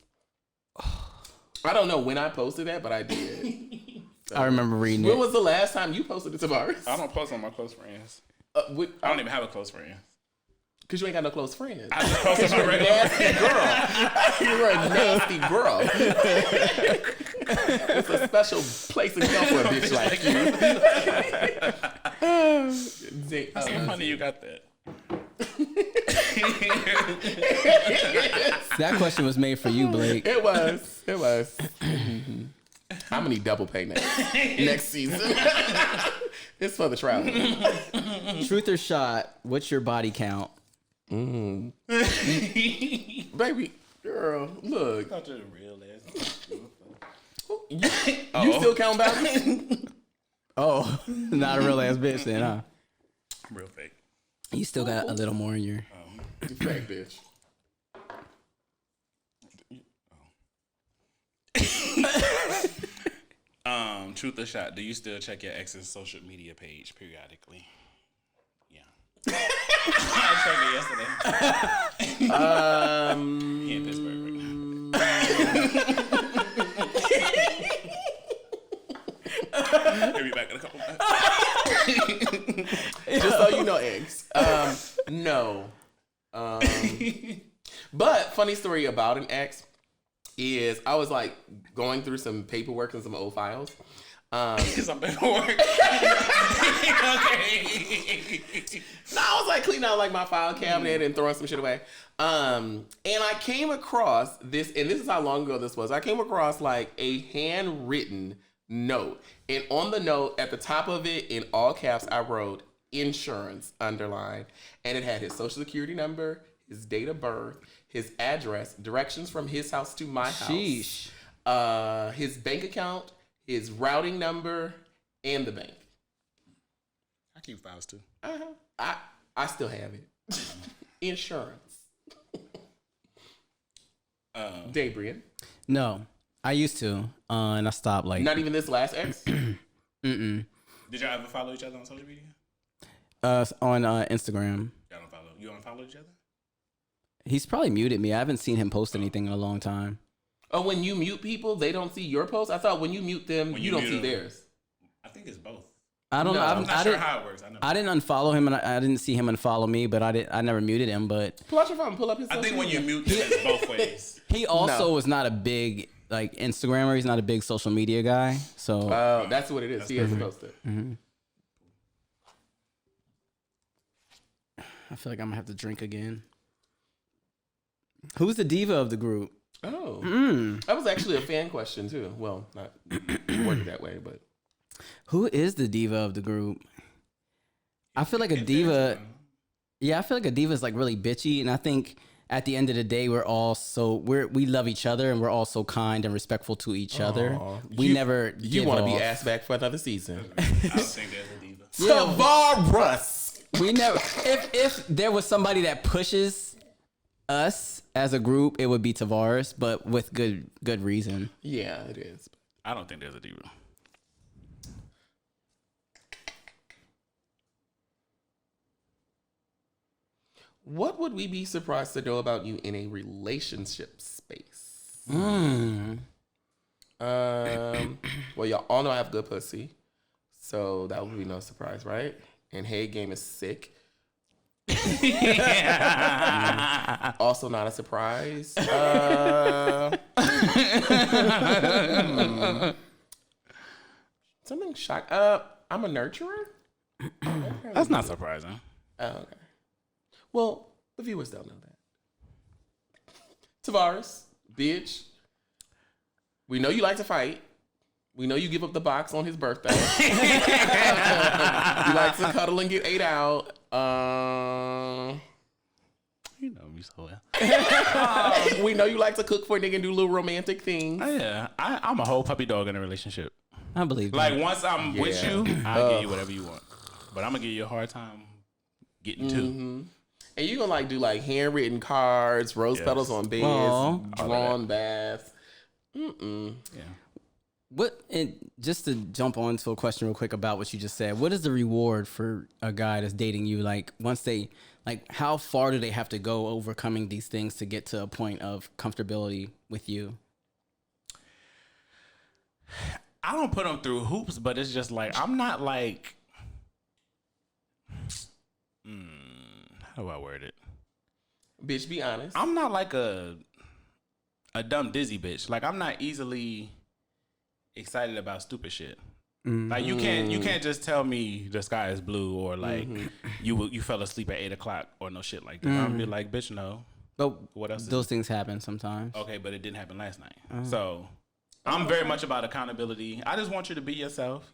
[SPEAKER 3] I don't know when I posted that, but I did.
[SPEAKER 2] I remember reading
[SPEAKER 3] When
[SPEAKER 2] it.
[SPEAKER 3] was the last time you posted it, Tavarus?
[SPEAKER 1] I don't post on my close friends. I don't even have a close friend.
[SPEAKER 3] Because you ain't got no close friends.
[SPEAKER 1] I just post on my
[SPEAKER 3] You're a
[SPEAKER 1] regular
[SPEAKER 3] nasty girl. You're a nasty girl. It's a special place in hell for a bitch like you.
[SPEAKER 1] That's so funny you got that.
[SPEAKER 2] That question was made for you, Blake.
[SPEAKER 3] It was. I'm gonna need double pay next season. It's for the travel.
[SPEAKER 2] Truth or shot? What's your body count?
[SPEAKER 3] Baby, girl, look.
[SPEAKER 1] Not the real ass.
[SPEAKER 3] You still count backwards?
[SPEAKER 2] Oh, not a real ass bitch then, huh?
[SPEAKER 1] Real fake.
[SPEAKER 2] You still got a little more in your.
[SPEAKER 3] You fake bitch.
[SPEAKER 1] Truth or shot? Do you still check your ex's social media page periodically? Yeah. I checked it yesterday. He in Pittsburgh right now. He'll be back in a couple months.
[SPEAKER 3] Just so you know, eggs. No. But funny story about an ex is I was like going through some paperwork and some old files.
[SPEAKER 1] Some paperwork. Okay.
[SPEAKER 3] No, I was like cleaning out like my file cabinet and throwing some shit away. And I came across this, and this is how long ago this was. I came across like a handwritten note. And on the note, at the top of it, in all caps, I wrote insurance underlined. And it had his social security number, his date of birth, his address, directions from his house to my house,
[SPEAKER 2] Sheesh.
[SPEAKER 3] His bank account, his routing number, and the bank.
[SPEAKER 1] I keep files too.
[SPEAKER 3] I still have it. Insurance. Dabrian.
[SPEAKER 2] No, I used to, and I stopped. Like,
[SPEAKER 3] Not even this last ex?
[SPEAKER 2] mm-mm.
[SPEAKER 1] Did y'all ever follow each other on social media?
[SPEAKER 2] On Instagram.
[SPEAKER 1] Y'all don't follow. You don't follow each other?
[SPEAKER 2] He's probably muted me. I haven't seen him post anything in a long time.
[SPEAKER 3] Oh, when you mute people, they don't see your post? I thought when you mute them,
[SPEAKER 1] When
[SPEAKER 3] you
[SPEAKER 1] you
[SPEAKER 3] don't
[SPEAKER 1] mute
[SPEAKER 3] see
[SPEAKER 1] them.
[SPEAKER 3] theirs.
[SPEAKER 1] I think it's both.
[SPEAKER 2] I don't know.
[SPEAKER 3] No,
[SPEAKER 1] I'm
[SPEAKER 2] I
[SPEAKER 1] not sure
[SPEAKER 2] didn't,
[SPEAKER 1] how it works.
[SPEAKER 2] I didn't unfollow him, and I didn't see him unfollow me, but I never muted him. But
[SPEAKER 3] Pull out your phone, pull up his
[SPEAKER 1] I
[SPEAKER 3] social
[SPEAKER 1] think when you
[SPEAKER 3] media.
[SPEAKER 1] mute them, it's both ways.
[SPEAKER 2] he also
[SPEAKER 3] No.
[SPEAKER 2] was not a big like Instagrammer. He's not a big social media guy. So
[SPEAKER 3] Oh, that's what it is. He hasn't posted.
[SPEAKER 2] I feel like I'm gonna have to drink again. Who's the diva of the group?
[SPEAKER 3] Oh. That was actually a fan question, too. Well, not worded that way, but.
[SPEAKER 2] Who is the diva of the group? I feel like a diva. Yeah, I feel like a diva is like really bitchy, and I think at the end of the day, we love each other, and we're all so kind and respectful to each other. We never.
[SPEAKER 3] You want to be asked back for another season.
[SPEAKER 1] I don't think there's a diva.
[SPEAKER 3] Tavarus!
[SPEAKER 2] We never. If there was somebody that pushes us as a group, it would be Tavarus, but with good reason.
[SPEAKER 3] Yeah, it is.
[SPEAKER 1] I don't think there's a diva.
[SPEAKER 3] What would we be surprised to know about you in a relationship space? Well, y'all all know I have good pussy, so that would be no surprise, right? And head game is sick. Also not a surprise. Something shock. I'm a nurturer.
[SPEAKER 1] That's not surprising.
[SPEAKER 3] Oh, okay. Well, the viewers don't know that. Tavarus, bitch. We know you like to fight. We know you give up the box on his birthday. You like to cuddle and get ate out.
[SPEAKER 1] You know me so well.
[SPEAKER 3] We know you like to cook for a nigga and do little romantic things.
[SPEAKER 1] Oh, yeah, I'm a whole puppy dog in a relationship.
[SPEAKER 2] I believe that.
[SPEAKER 1] Like once I'm with
[SPEAKER 3] Yeah.
[SPEAKER 1] you, I'll give you whatever you want. But I'm gonna give you a hard time getting to.
[SPEAKER 3] And you gonna like do like handwritten cards, rose petals on beds,
[SPEAKER 2] Aw.
[SPEAKER 3] drawn baths.
[SPEAKER 1] Yeah.
[SPEAKER 2] What, and just to jump on to a question real quick about what you just said, what is the reward for a guy that's dating you? Like once they, like how far do they have to go overcoming these things to get to a point of comfortability with you?
[SPEAKER 1] I don't put them through hoops, but it's just like I'm not like. How do I word it?
[SPEAKER 3] Bitch, be honest.
[SPEAKER 1] I'm not like a dumb dizzy bitch. Like I'm not easily excited about stupid shit. Like you can't just tell me the sky is blue or like you fell asleep at 8:00 or no shit like that. I'm gonna be like, bitch, no.
[SPEAKER 2] But
[SPEAKER 1] What else is
[SPEAKER 2] those things happen sometimes.
[SPEAKER 1] Okay, but it didn't happen last night. So I'm very much about accountability. I just want you to be yourself,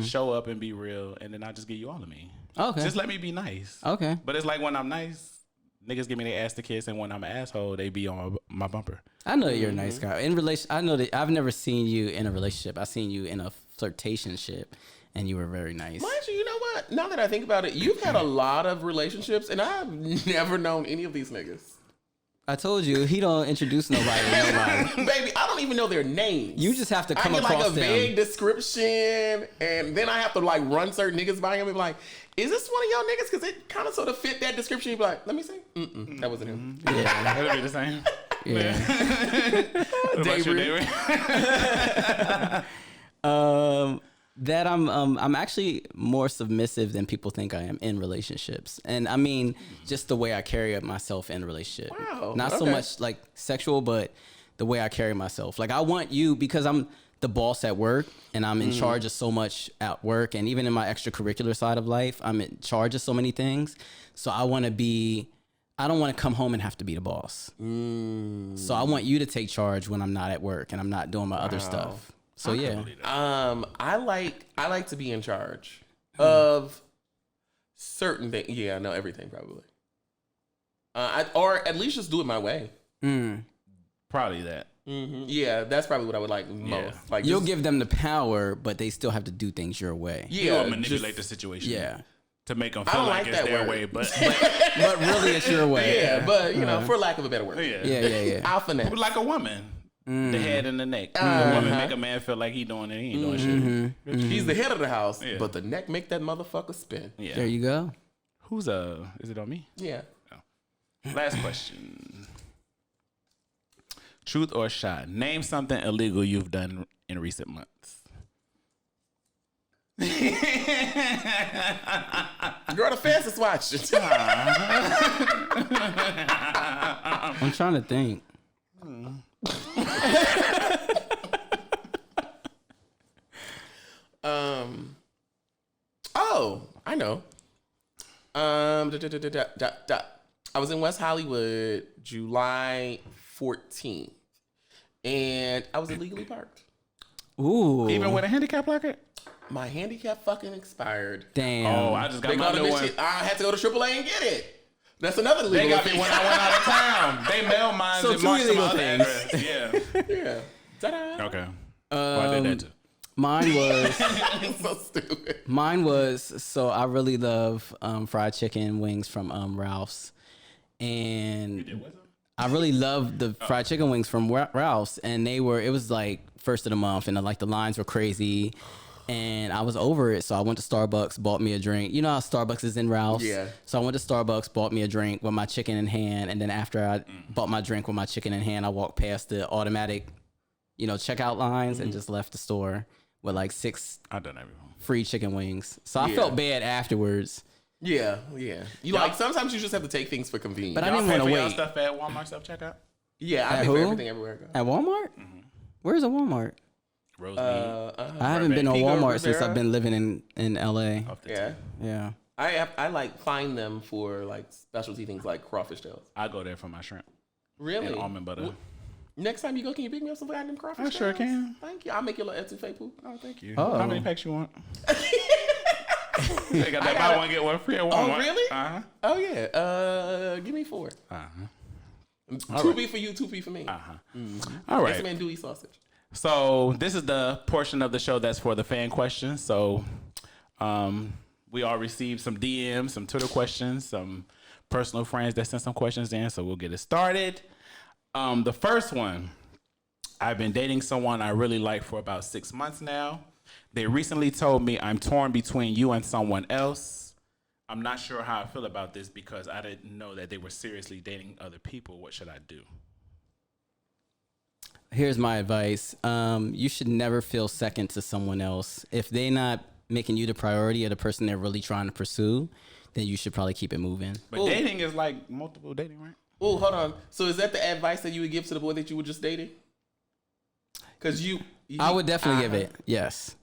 [SPEAKER 1] show up and be real, and then I just give you all of me.
[SPEAKER 2] Okay.
[SPEAKER 1] Just let me be nice.
[SPEAKER 2] Okay.
[SPEAKER 1] But it's like when I'm nice, niggas give me their ass to kiss, and when I'm an asshole, they be on my bumper.
[SPEAKER 2] I know that you're a nice guy. I know that I've never seen you in a relationship. I've seen you in a flirtationship, and you were very nice.
[SPEAKER 3] Mind you, you know what? Now that I think about it, you've had a lot of relationships, and I've never known any of these niggas.
[SPEAKER 2] I told you he don't introduce nobody to nobody.
[SPEAKER 3] Baby, I don't even know their names.
[SPEAKER 2] You just have to come
[SPEAKER 3] I get
[SPEAKER 2] across
[SPEAKER 3] like a
[SPEAKER 2] them.
[SPEAKER 3] vague description, and then I have to like run certain niggas by him and be like, "Is this one of y'all niggas?" Because it kind of sort of fit that description. You'd be like, "Let me see." That wasn't him.
[SPEAKER 1] Yeah, that'll be the same.
[SPEAKER 2] Yeah.
[SPEAKER 1] What about you, David?
[SPEAKER 2] That I'm actually more submissive than people think I am in relationships. And I mean, just the way I carry myself in a relationship.
[SPEAKER 3] Wow,
[SPEAKER 2] Not so
[SPEAKER 3] okay.
[SPEAKER 2] much like sexual, but the way I carry myself. Like I want you, because I'm the boss at work and I'm in charge of so much at work, and even in my extracurricular side of life, I'm in charge of so many things. So I don't want to come home and have to be the boss. So I want you to take charge when I'm not at work and I'm not doing my other stuff. So yeah.
[SPEAKER 3] I like to be in charge of certain things. Yeah, I know everything probably. Or at least just do it my way.
[SPEAKER 1] Probably that.
[SPEAKER 3] Yeah, that's probably what I would like most. Like
[SPEAKER 2] You'll
[SPEAKER 3] just-
[SPEAKER 2] give them the power, but they still have to do things your way.
[SPEAKER 1] You
[SPEAKER 3] yeah,
[SPEAKER 1] will manipulate the
[SPEAKER 3] just-
[SPEAKER 1] situation.
[SPEAKER 2] Yeah.
[SPEAKER 1] To make them
[SPEAKER 3] I
[SPEAKER 1] feel
[SPEAKER 3] don't
[SPEAKER 1] like
[SPEAKER 3] like
[SPEAKER 1] it's
[SPEAKER 3] that
[SPEAKER 1] their
[SPEAKER 3] word.
[SPEAKER 1] way, but
[SPEAKER 2] But really it's your way.
[SPEAKER 3] Yeah, but you know, for lack of a better word,
[SPEAKER 2] Yeah.
[SPEAKER 3] I'll finesse.
[SPEAKER 1] like a woman. The head and the neck. The woman make a man feel like he doing it. He ain't doing shit.
[SPEAKER 3] He's the head of the house,
[SPEAKER 1] Yeah.
[SPEAKER 3] but the neck make that motherfucker spin.
[SPEAKER 1] Yeah.
[SPEAKER 2] There you go.
[SPEAKER 1] Who's is it on me?
[SPEAKER 3] Yeah.
[SPEAKER 1] Last question. Truth or shot? Name something illegal you've done in recent months.
[SPEAKER 3] Girl, the fence is watching.
[SPEAKER 2] I'm trying to think.
[SPEAKER 3] Oh, I know. I was in West Hollywood July 14th, and I was illegally parked.
[SPEAKER 2] Ooh.
[SPEAKER 1] Even with a handicap placard?
[SPEAKER 3] My handicap fucking expired.
[SPEAKER 2] Damn.
[SPEAKER 1] Oh, I just got
[SPEAKER 3] They
[SPEAKER 1] my
[SPEAKER 3] got
[SPEAKER 1] new
[SPEAKER 3] a
[SPEAKER 1] one.
[SPEAKER 3] bitch. I had to go to AAA and get it. That's another legal
[SPEAKER 1] They got me
[SPEAKER 3] thing.
[SPEAKER 1] when I went out of town. They mailed mine
[SPEAKER 2] So
[SPEAKER 1] and
[SPEAKER 2] two
[SPEAKER 1] marked to my
[SPEAKER 2] illegal
[SPEAKER 1] other
[SPEAKER 2] things.
[SPEAKER 1] address. Yeah.
[SPEAKER 3] Yeah. Ta-da.
[SPEAKER 1] Okay. Well, I did that too.
[SPEAKER 2] Mine was
[SPEAKER 3] So stupid.
[SPEAKER 2] so I really love fried chicken wings from Ralph's. And I really loved the fried chicken wings from Ralph's, and it was like first of the month, and like the lines were crazy, and I was over it. So I went to Starbucks, bought me a drink. You know how Starbucks is in Ralph's?
[SPEAKER 3] Yeah.
[SPEAKER 2] So I went to Starbucks, bought me a drink with my chicken in hand, and then after I bought my drink with my chicken in hand, I walked past the automatic, checkout lines and just left the store with like 6
[SPEAKER 1] I've done everything.
[SPEAKER 2] free chicken wings. So I
[SPEAKER 3] Yeah.
[SPEAKER 2] felt bad afterwards.
[SPEAKER 3] Yeah. You like sometimes you just have to take things for convenience.
[SPEAKER 2] But I
[SPEAKER 1] Y'all
[SPEAKER 2] didn't
[SPEAKER 1] pay
[SPEAKER 2] want
[SPEAKER 1] for
[SPEAKER 2] to
[SPEAKER 1] y'all
[SPEAKER 2] wait.
[SPEAKER 1] stuff at Walmart self checkout?
[SPEAKER 3] yeah, I
[SPEAKER 2] At
[SPEAKER 3] pay for
[SPEAKER 2] who?
[SPEAKER 3] everything everywhere I go.
[SPEAKER 2] At Walmart? Where's a Walmart?
[SPEAKER 1] Rosemead.
[SPEAKER 2] I haven't been to
[SPEAKER 3] Pico
[SPEAKER 2] Walmart since
[SPEAKER 3] Rivera.
[SPEAKER 2] I've been living in LA.
[SPEAKER 1] Off the
[SPEAKER 3] Yeah.
[SPEAKER 1] tip.
[SPEAKER 2] Yeah.
[SPEAKER 3] I like find them for like specialty things like crawfish tails.
[SPEAKER 1] I go there for my shrimp
[SPEAKER 3] Really?
[SPEAKER 1] and almond butter.
[SPEAKER 3] Next time you go, can you pick me up some goddamn crawfish
[SPEAKER 1] I sure
[SPEAKER 3] tails?
[SPEAKER 1] can.
[SPEAKER 3] Thank you. I'll make you a little etouffee poo.
[SPEAKER 1] Oh, thank you.
[SPEAKER 2] Oh.
[SPEAKER 1] How many packs you want? They got that buy one get one free at Walmart.
[SPEAKER 3] Oh, really?
[SPEAKER 1] Uh-huh.
[SPEAKER 3] Oh yeah. Give me 4.
[SPEAKER 1] Uh-huh.
[SPEAKER 3] 2 beef for you, 2 beef for me.
[SPEAKER 1] All
[SPEAKER 3] Yes,
[SPEAKER 1] right.
[SPEAKER 3] man, Dewey sausage.
[SPEAKER 1] So this is the portion of the show that's for the fan questions. So we all received some DMs, some Twitter questions, some personal friends that sent some questions in. So we'll get it started. The first one, I've been dating someone I really like for about 6 months now. They recently told me I'm torn between you and someone else. I'm not sure how I feel about this because I didn't know that they were seriously dating other people. What should I do?
[SPEAKER 2] Here's my advice. You should never feel second to someone else. If they're not making you the priority of the person they're really trying to pursue, then you should probably keep it moving.
[SPEAKER 1] But dating is like multiple dating, right?
[SPEAKER 3] Oh, hold on. So is that the advice that you would give to the boy that you were just dating? Because
[SPEAKER 2] I would definitely give it. Yes.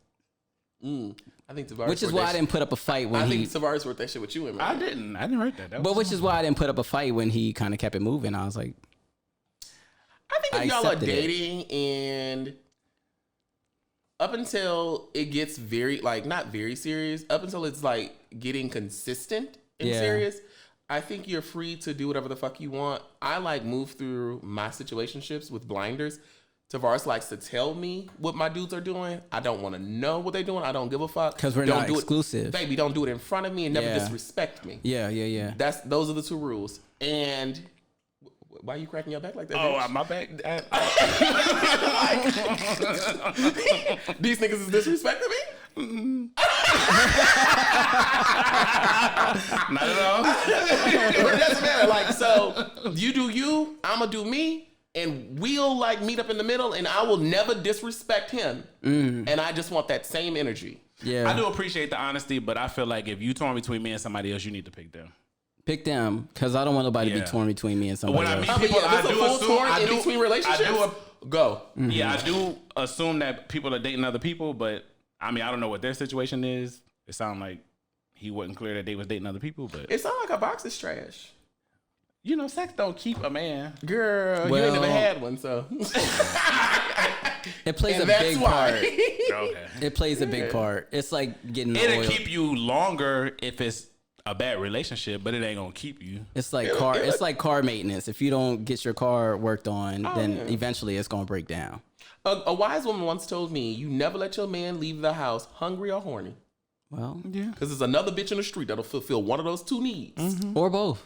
[SPEAKER 3] I think Tavarus.
[SPEAKER 2] Which is why I didn't put up a fight when
[SPEAKER 3] I
[SPEAKER 2] he.
[SPEAKER 3] think Tavarus wrote that shit with you in mind.
[SPEAKER 1] I didn't write that.
[SPEAKER 2] But which is why I didn't put up a fight when he kind of kept it moving. I was like,
[SPEAKER 3] I think if
[SPEAKER 2] I
[SPEAKER 3] y'all are
[SPEAKER 2] accepted it.
[SPEAKER 3] dating and up until it gets very, like, not very serious, up until it's like getting consistent and
[SPEAKER 2] Yeah.
[SPEAKER 3] serious, I think you're free to do whatever the fuck you want. I like move through my situationships with blinders. Tavares likes to tell me what my dudes are doing. I don't want to know what they're doing. I don't give a fuck.
[SPEAKER 2] 'Cause we're
[SPEAKER 3] Don't
[SPEAKER 2] not
[SPEAKER 3] do it-
[SPEAKER 2] exclusive.
[SPEAKER 3] Baby, don't do it in front of me and never
[SPEAKER 2] Yeah.
[SPEAKER 3] disrespect me.
[SPEAKER 2] yeah.
[SPEAKER 3] Those are the 2 rules. And Why are you cracking your back like that?
[SPEAKER 1] Oh,
[SPEAKER 3] bitch?
[SPEAKER 1] my back.
[SPEAKER 3] These niggas is disrespecting me?
[SPEAKER 1] Not at all.
[SPEAKER 3] It doesn't matter. Like, so you do you, I'ma do me, and we'll like meet up in the middle, and I will never disrespect him. And I just want that same energy.
[SPEAKER 2] Yeah.
[SPEAKER 1] I do appreciate the honesty, but I feel like if you torn between me and somebody else, you need to pick them.
[SPEAKER 2] Pick them, because I don't want nobody to be torn between me and somebody
[SPEAKER 1] When I
[SPEAKER 2] else.
[SPEAKER 1] meet people, I do assume
[SPEAKER 3] in between relationships. Go.
[SPEAKER 1] Yeah, I do assume that people are dating other people, but I mean, I don't know what their situation is. It sounded like he wasn't clear that they was dating other people, but
[SPEAKER 3] It sounds like a box is trash.
[SPEAKER 1] you know, sex don't keep a man.
[SPEAKER 3] Girl, you ain't never had one, so.
[SPEAKER 2] It plays
[SPEAKER 3] And
[SPEAKER 2] a
[SPEAKER 3] that's
[SPEAKER 2] big
[SPEAKER 3] why.
[SPEAKER 2] part.
[SPEAKER 1] Okay.
[SPEAKER 2] It plays a big part. It's like getting the
[SPEAKER 1] It'll
[SPEAKER 2] oil.
[SPEAKER 1] keep you longer if it's a bad relationship, but it ain't gonna keep you.
[SPEAKER 2] It's like car. It's like car maintenance. If you don't get your car worked on, then eventually it's gonna break down.
[SPEAKER 3] A wise woman once told me, you never let your man leave the house hungry or horny.
[SPEAKER 2] Well,
[SPEAKER 1] Yeah.
[SPEAKER 3] Because there's another bitch in the street that'll fulfill one of those two needs.
[SPEAKER 2] or both.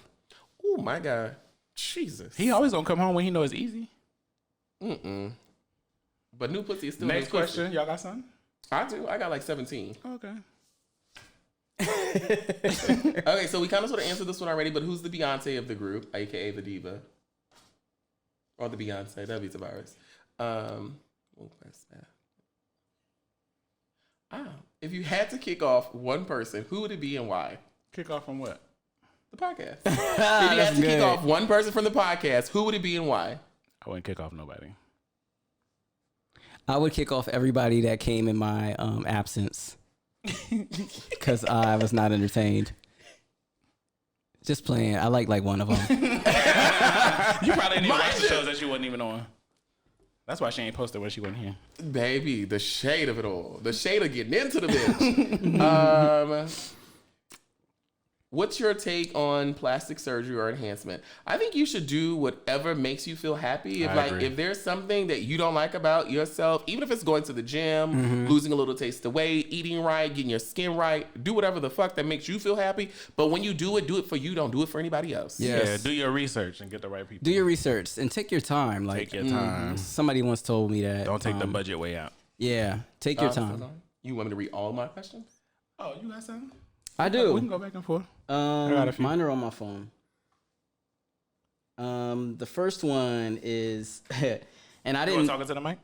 [SPEAKER 3] Oh, my God. Jesus.
[SPEAKER 1] He always gonna come home when he know it's easy.
[SPEAKER 3] But new pussy is still
[SPEAKER 1] Next
[SPEAKER 3] new
[SPEAKER 1] question,
[SPEAKER 3] pussy.
[SPEAKER 1] y'all got something?
[SPEAKER 3] I do. I got like 17.
[SPEAKER 1] Okay.
[SPEAKER 3] Okay, so we kind of sort of answered this one already, but who's the Beyonce of the group, aka the diva? Or the Beyonce, that'd be Tavarus. That's bad. If you had to kick off one person, who would it be and why?
[SPEAKER 1] Kick off from what?
[SPEAKER 3] The podcast. If you had to kick off one person from the podcast, who would it be and why?
[SPEAKER 1] I wouldn't kick off nobody.
[SPEAKER 2] I would kick off everybody that came in my absence because I was not entertained. Just playing. I like one of them.
[SPEAKER 1] You probably didn't even watch the shows that she wasn't even on. That's why she ain't posted when she wasn't here.
[SPEAKER 3] Baby, the shade of it all. The shade of getting into the bitch. What's your take on plastic surgery or enhancement? I think you should do whatever makes you feel happy. If there's something that you don't like about yourself, even if it's going to the gym, losing a little taste of weight, eating right, getting your skin right, do whatever the fuck that makes you feel happy. But when you do it for you. Don't do it for anybody else.
[SPEAKER 2] Yes.
[SPEAKER 1] Yeah, do your research and get the right people.
[SPEAKER 2] Do your research and take your time. Like,
[SPEAKER 1] Take your time.
[SPEAKER 2] somebody once told me that.
[SPEAKER 1] Don't take the budget way out.
[SPEAKER 2] Yeah, take your time.
[SPEAKER 3] You want me to read all my questions?
[SPEAKER 1] Oh, you got something?
[SPEAKER 2] I do.
[SPEAKER 1] We can go back and forth. got a few.
[SPEAKER 2] Mine are on my phone. The first one is, and I
[SPEAKER 1] You
[SPEAKER 2] didn't.
[SPEAKER 1] talking to the mic?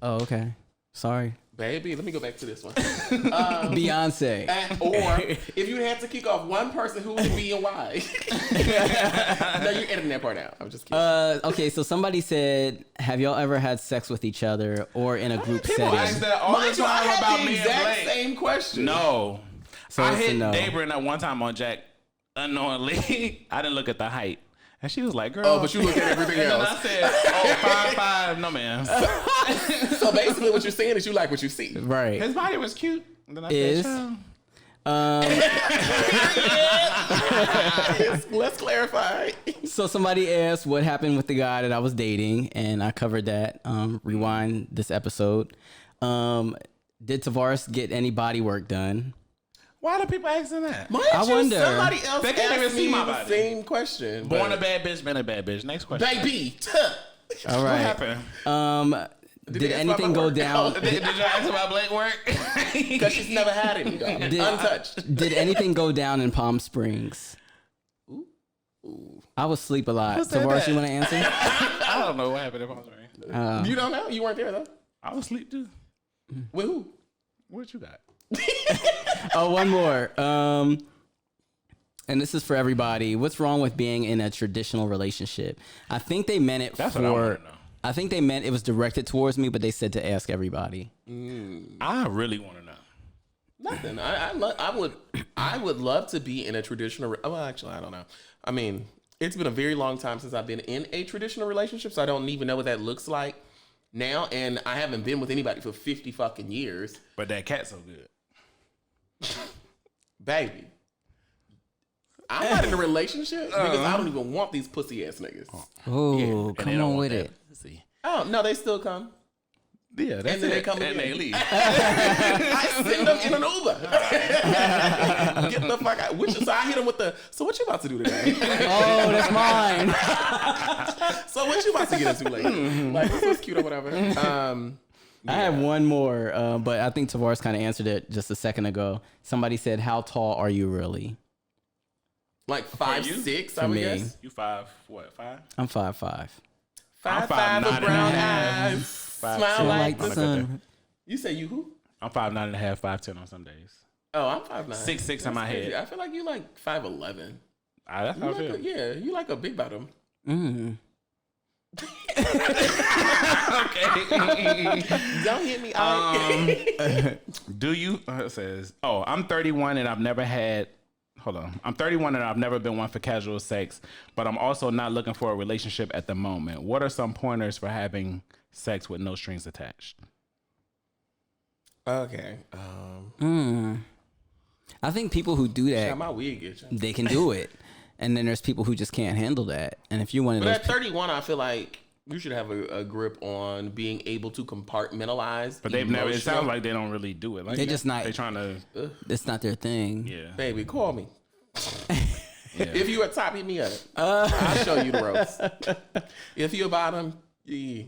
[SPEAKER 2] Oh, okay. Sorry.
[SPEAKER 3] Baby, let me go back to this one.
[SPEAKER 2] Beyonce.
[SPEAKER 3] Or if you had to kick off one person, who would it be and why? No, you're editing that part out. I'm just kidding.
[SPEAKER 2] Okay, so somebody said, have y'all ever had sex with each other or in a group
[SPEAKER 1] People ask
[SPEAKER 2] setting?
[SPEAKER 1] that all
[SPEAKER 3] Mind
[SPEAKER 1] the
[SPEAKER 3] you, I
[SPEAKER 1] time
[SPEAKER 3] had
[SPEAKER 1] about
[SPEAKER 3] the
[SPEAKER 1] me and
[SPEAKER 3] exact
[SPEAKER 1] Blake.
[SPEAKER 3] same question.
[SPEAKER 1] No.
[SPEAKER 2] So
[SPEAKER 1] I
[SPEAKER 2] it's a
[SPEAKER 1] hit
[SPEAKER 2] no.
[SPEAKER 1] Debra that one time on Jack unknowingly. I didn't look at the height. And she was like, girl.
[SPEAKER 3] Oh, but you look at everything
[SPEAKER 1] and
[SPEAKER 3] else.
[SPEAKER 1] then I said, 5'5". No, man.
[SPEAKER 3] So basically what you're saying is you like what you see.
[SPEAKER 2] Right.
[SPEAKER 1] His body was cute. And then I
[SPEAKER 2] Is.
[SPEAKER 1] said, child.
[SPEAKER 3] Let's clarify.
[SPEAKER 2] So somebody asked what happened with the guy that I was dating, and I covered that. Rewind this episode. Did Tavarus get any body work done?
[SPEAKER 1] Why do people asking that?
[SPEAKER 2] I wonder.
[SPEAKER 3] Somebody else
[SPEAKER 1] They can't even
[SPEAKER 3] asked
[SPEAKER 1] see
[SPEAKER 3] me
[SPEAKER 1] my
[SPEAKER 3] the
[SPEAKER 1] body.
[SPEAKER 3] same question.
[SPEAKER 1] Born a
[SPEAKER 3] but-
[SPEAKER 1] bad bitch, been a bad bitch. Next question.
[SPEAKER 3] Baby.
[SPEAKER 2] All
[SPEAKER 1] What
[SPEAKER 2] right.
[SPEAKER 1] happened?
[SPEAKER 2] Did
[SPEAKER 3] they ask
[SPEAKER 2] anything
[SPEAKER 3] about
[SPEAKER 2] go
[SPEAKER 3] my work?
[SPEAKER 2] down?
[SPEAKER 1] Did you ask about Blake work?
[SPEAKER 3] Because she's never had any, though. Untouched.
[SPEAKER 2] Did anything go down in Palm Springs? I was asleep a lot.
[SPEAKER 1] said
[SPEAKER 2] Tavarus,
[SPEAKER 1] that?
[SPEAKER 2] you want to answer?
[SPEAKER 1] I don't know what happened in Palm Springs.
[SPEAKER 3] You don't know? You weren't there, though.
[SPEAKER 1] I was asleep too.
[SPEAKER 3] With who?
[SPEAKER 1] What you got?
[SPEAKER 2] Oh, one more. And this is for everybody. What's wrong with being in a traditional relationship? I think they meant it
[SPEAKER 1] That's
[SPEAKER 2] for.
[SPEAKER 1] what I wanna know.
[SPEAKER 2] I think they meant it was directed towards me, but they said to ask everybody.
[SPEAKER 1] I really want to know.
[SPEAKER 3] Nothing. I would love to be in a traditional. Well, actually, I don't know. I mean, it's been a very long time since I've been in a traditional relationship, so I don't even know what that looks like now. And I haven't been with anybody for 50 fucking years,
[SPEAKER 1] But that cat's so good.
[SPEAKER 3] baby. I'm not in a relationship because I don't even want these pussy ass niggas.
[SPEAKER 2] Oh,
[SPEAKER 1] And they
[SPEAKER 2] come
[SPEAKER 1] don't
[SPEAKER 2] on
[SPEAKER 1] want
[SPEAKER 2] with
[SPEAKER 1] that
[SPEAKER 2] it.
[SPEAKER 1] pussy.
[SPEAKER 3] Oh no, they still come.
[SPEAKER 1] Yeah, that's
[SPEAKER 3] and then
[SPEAKER 1] it.
[SPEAKER 3] they come
[SPEAKER 1] and
[SPEAKER 3] again.
[SPEAKER 1] they leave.
[SPEAKER 3] I send them in an Uber. Get the fuck out. So I hit them with the, so what you about to do today?
[SPEAKER 2] Oh, that's mine.
[SPEAKER 3] So what you about to get into later? Like, this was cute or whatever.
[SPEAKER 2] I have one more, but I think Tavarus kind of answered it just a second ago. Somebody said, "How tall are you really?"
[SPEAKER 3] Like 5'6", I would
[SPEAKER 2] me.
[SPEAKER 3] guess.
[SPEAKER 1] You 5'5"?
[SPEAKER 2] I'm 5'5".
[SPEAKER 3] 5'5" with brown eyes. Smile like
[SPEAKER 2] the
[SPEAKER 3] the
[SPEAKER 2] sun.
[SPEAKER 3] You say you who?
[SPEAKER 1] I'm 5'9.5", 5'10" on some days.
[SPEAKER 3] Oh, I'm 5'9".
[SPEAKER 1] 6'6" in my head.
[SPEAKER 3] I feel like you like 5'11".
[SPEAKER 1] That's how I feel.
[SPEAKER 3] Yeah, you like a big bottom.
[SPEAKER 1] Okay.
[SPEAKER 3] Don't hit me.
[SPEAKER 1] Do you? It says, "Oh, I'm 31 and I've never had." Hold on. I'm 31 and I've never been one for casual sex, but I'm also not looking for a relationship at the moment. What are some pointers for having sex with no strings attached?
[SPEAKER 3] Okay.
[SPEAKER 2] I think people who do that,
[SPEAKER 3] My wig get you.
[SPEAKER 2] they can do it, and then there's people who just can't handle that. And if you want to,
[SPEAKER 3] But at 31, I feel like you should have a grip on being able to compartmentalize.
[SPEAKER 1] But they've never. It sounds like they don't really do it. Like
[SPEAKER 2] They just not-
[SPEAKER 1] They trying to.
[SPEAKER 2] it's not their thing.
[SPEAKER 1] Yeah.
[SPEAKER 3] Baby, call me.
[SPEAKER 1] Yeah.
[SPEAKER 3] If you at top, hit me up. I'll show you the ropes. If you a bottom, yeah.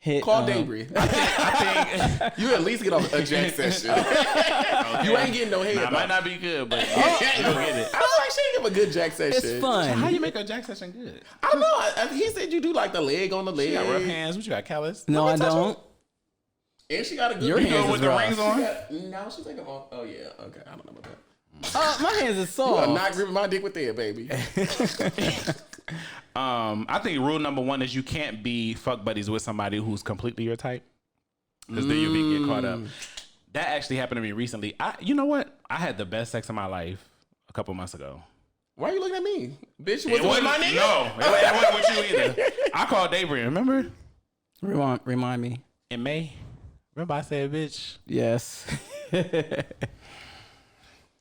[SPEAKER 2] Hit,
[SPEAKER 3] Call Debris. I think you at least get a jack session. You ain't getting no head.
[SPEAKER 1] Nah, it might not be good, but you'll get it.
[SPEAKER 3] I was like, she ain't give a good jack session.
[SPEAKER 2] It's fun.
[SPEAKER 1] How you make a jack session good?
[SPEAKER 3] I don't know. He said you do like the leg on the leg.
[SPEAKER 1] You got rough hands. What you got, callous?
[SPEAKER 2] No, I don't.
[SPEAKER 3] And she got a good
[SPEAKER 2] Your
[SPEAKER 3] hand.
[SPEAKER 2] hands
[SPEAKER 1] with
[SPEAKER 2] is
[SPEAKER 1] the
[SPEAKER 2] rough.
[SPEAKER 1] rings on?
[SPEAKER 3] No, she's like, oh yeah, okay. I don't know about that.
[SPEAKER 2] My hands is
[SPEAKER 3] I'm
[SPEAKER 2] soft.
[SPEAKER 3] not gripping my dick with that, baby.
[SPEAKER 1] I think rule number one is you can't be fuck buddies with somebody who's completely your type, because then you'll get caught up. That actually happened to me recently. You know what? I had the best sex of my life a couple months ago.
[SPEAKER 3] Why are you looking at me, bitch?
[SPEAKER 1] It
[SPEAKER 3] Was it
[SPEAKER 1] wasn't
[SPEAKER 3] my nigga?
[SPEAKER 1] No, it wasn't with you either. I called Dabrian. Remember
[SPEAKER 2] Remind me.
[SPEAKER 1] in May? Remember I said, "Bitch."
[SPEAKER 2] Yes.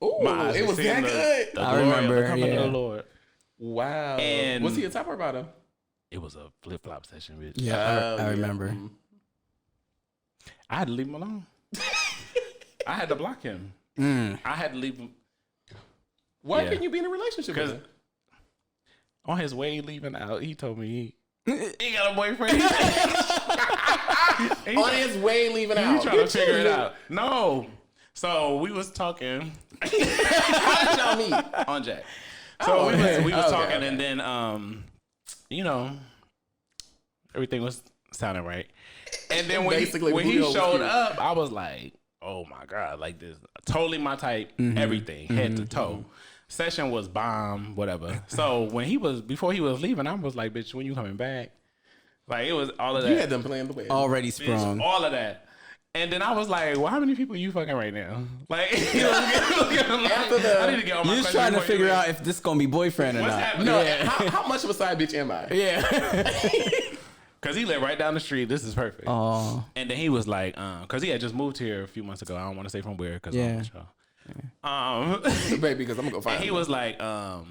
[SPEAKER 3] Ooh,
[SPEAKER 1] My eyes
[SPEAKER 3] it was
[SPEAKER 1] seen
[SPEAKER 3] that good.
[SPEAKER 1] The
[SPEAKER 2] I
[SPEAKER 1] glory of
[SPEAKER 2] remember,
[SPEAKER 1] the coming of
[SPEAKER 2] yeah.
[SPEAKER 1] the Lord.
[SPEAKER 3] Wow.
[SPEAKER 1] And-
[SPEAKER 3] was he a top or bottom?
[SPEAKER 1] It was a flip flop session, bitch.
[SPEAKER 2] Yeah, I remember.
[SPEAKER 1] I had to leave him alone. I had to block him. I had to leave him
[SPEAKER 3] Why
[SPEAKER 1] Yeah.
[SPEAKER 3] couldn't you be in a relationship with him?
[SPEAKER 1] on his way leaving out. He told me he got a boyfriend.
[SPEAKER 3] On his way leaving
[SPEAKER 1] He
[SPEAKER 3] out.
[SPEAKER 1] trying to figure it out. No. So we was talking
[SPEAKER 3] How did y'all meet?
[SPEAKER 1] on Jack. So we was
[SPEAKER 3] Okay,
[SPEAKER 1] talking,
[SPEAKER 3] okay.
[SPEAKER 1] and then everything was sounding right. And then when
[SPEAKER 3] Basically,
[SPEAKER 1] he
[SPEAKER 3] Julio was
[SPEAKER 1] showed
[SPEAKER 3] cute.
[SPEAKER 1] up, I was like, "Oh my god, like this, totally my type, everything, head to toe." Session was bomb, whatever. So before he was leaving, I was like, "Bitch, when you coming back?" Like it was all of that.
[SPEAKER 3] You had them playing the way.
[SPEAKER 2] Already
[SPEAKER 1] Bitch,
[SPEAKER 2] sprung.
[SPEAKER 1] all of that. And then I was like, "Well, how many people you fucking right now?" Like, I need to get on my.
[SPEAKER 2] You're just trying to figure out if this is gonna be boyfriend or
[SPEAKER 1] what's
[SPEAKER 2] not.
[SPEAKER 1] happening.
[SPEAKER 3] No, how much of a side bitch am I?
[SPEAKER 2] Yeah.
[SPEAKER 1] Because he lived right down the street. This is perfect.
[SPEAKER 2] Oh.
[SPEAKER 1] And then he was like, because he had just moved here a few months ago. I don't want to say from where, because
[SPEAKER 2] Yeah.
[SPEAKER 3] Baby, because I'm going to go find
[SPEAKER 1] and he
[SPEAKER 3] him.
[SPEAKER 1] was like, I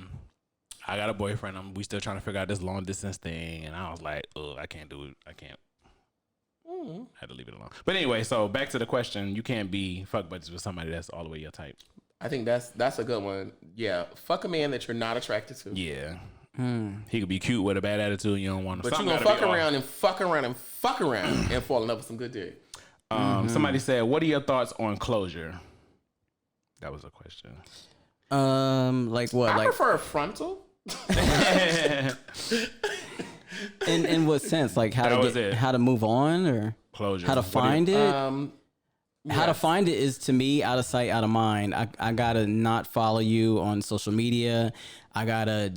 [SPEAKER 1] got a boyfriend. We still trying to figure out this long distance thing. And I was like, oh, I can't do it. I can't. I had to leave it alone. But anyway, so back to the question. You can't be fuck buddies with somebody that's all the way your type.
[SPEAKER 3] I think that's a good one. Yeah. Fuck a man that you're not attracted to.
[SPEAKER 1] Yeah. He could be cute with a bad attitude. You don't want to.
[SPEAKER 3] But you're going to fuck around and fuck around and fuck around and fall in love with some good dick.
[SPEAKER 1] Somebody said, what are your thoughts on closure? That was a question.
[SPEAKER 2] Like what?
[SPEAKER 3] I
[SPEAKER 2] Like
[SPEAKER 3] prefer a frontal.
[SPEAKER 2] in what sense? Like how
[SPEAKER 1] That
[SPEAKER 2] to
[SPEAKER 1] was
[SPEAKER 2] get,
[SPEAKER 1] it.
[SPEAKER 2] how to move on, or
[SPEAKER 1] Closure.
[SPEAKER 2] how to
[SPEAKER 1] What do you-
[SPEAKER 2] find it? How to
[SPEAKER 3] yes.
[SPEAKER 2] find it is, to me, out of sight, out of mind. I gotta not follow you on social media. I gotta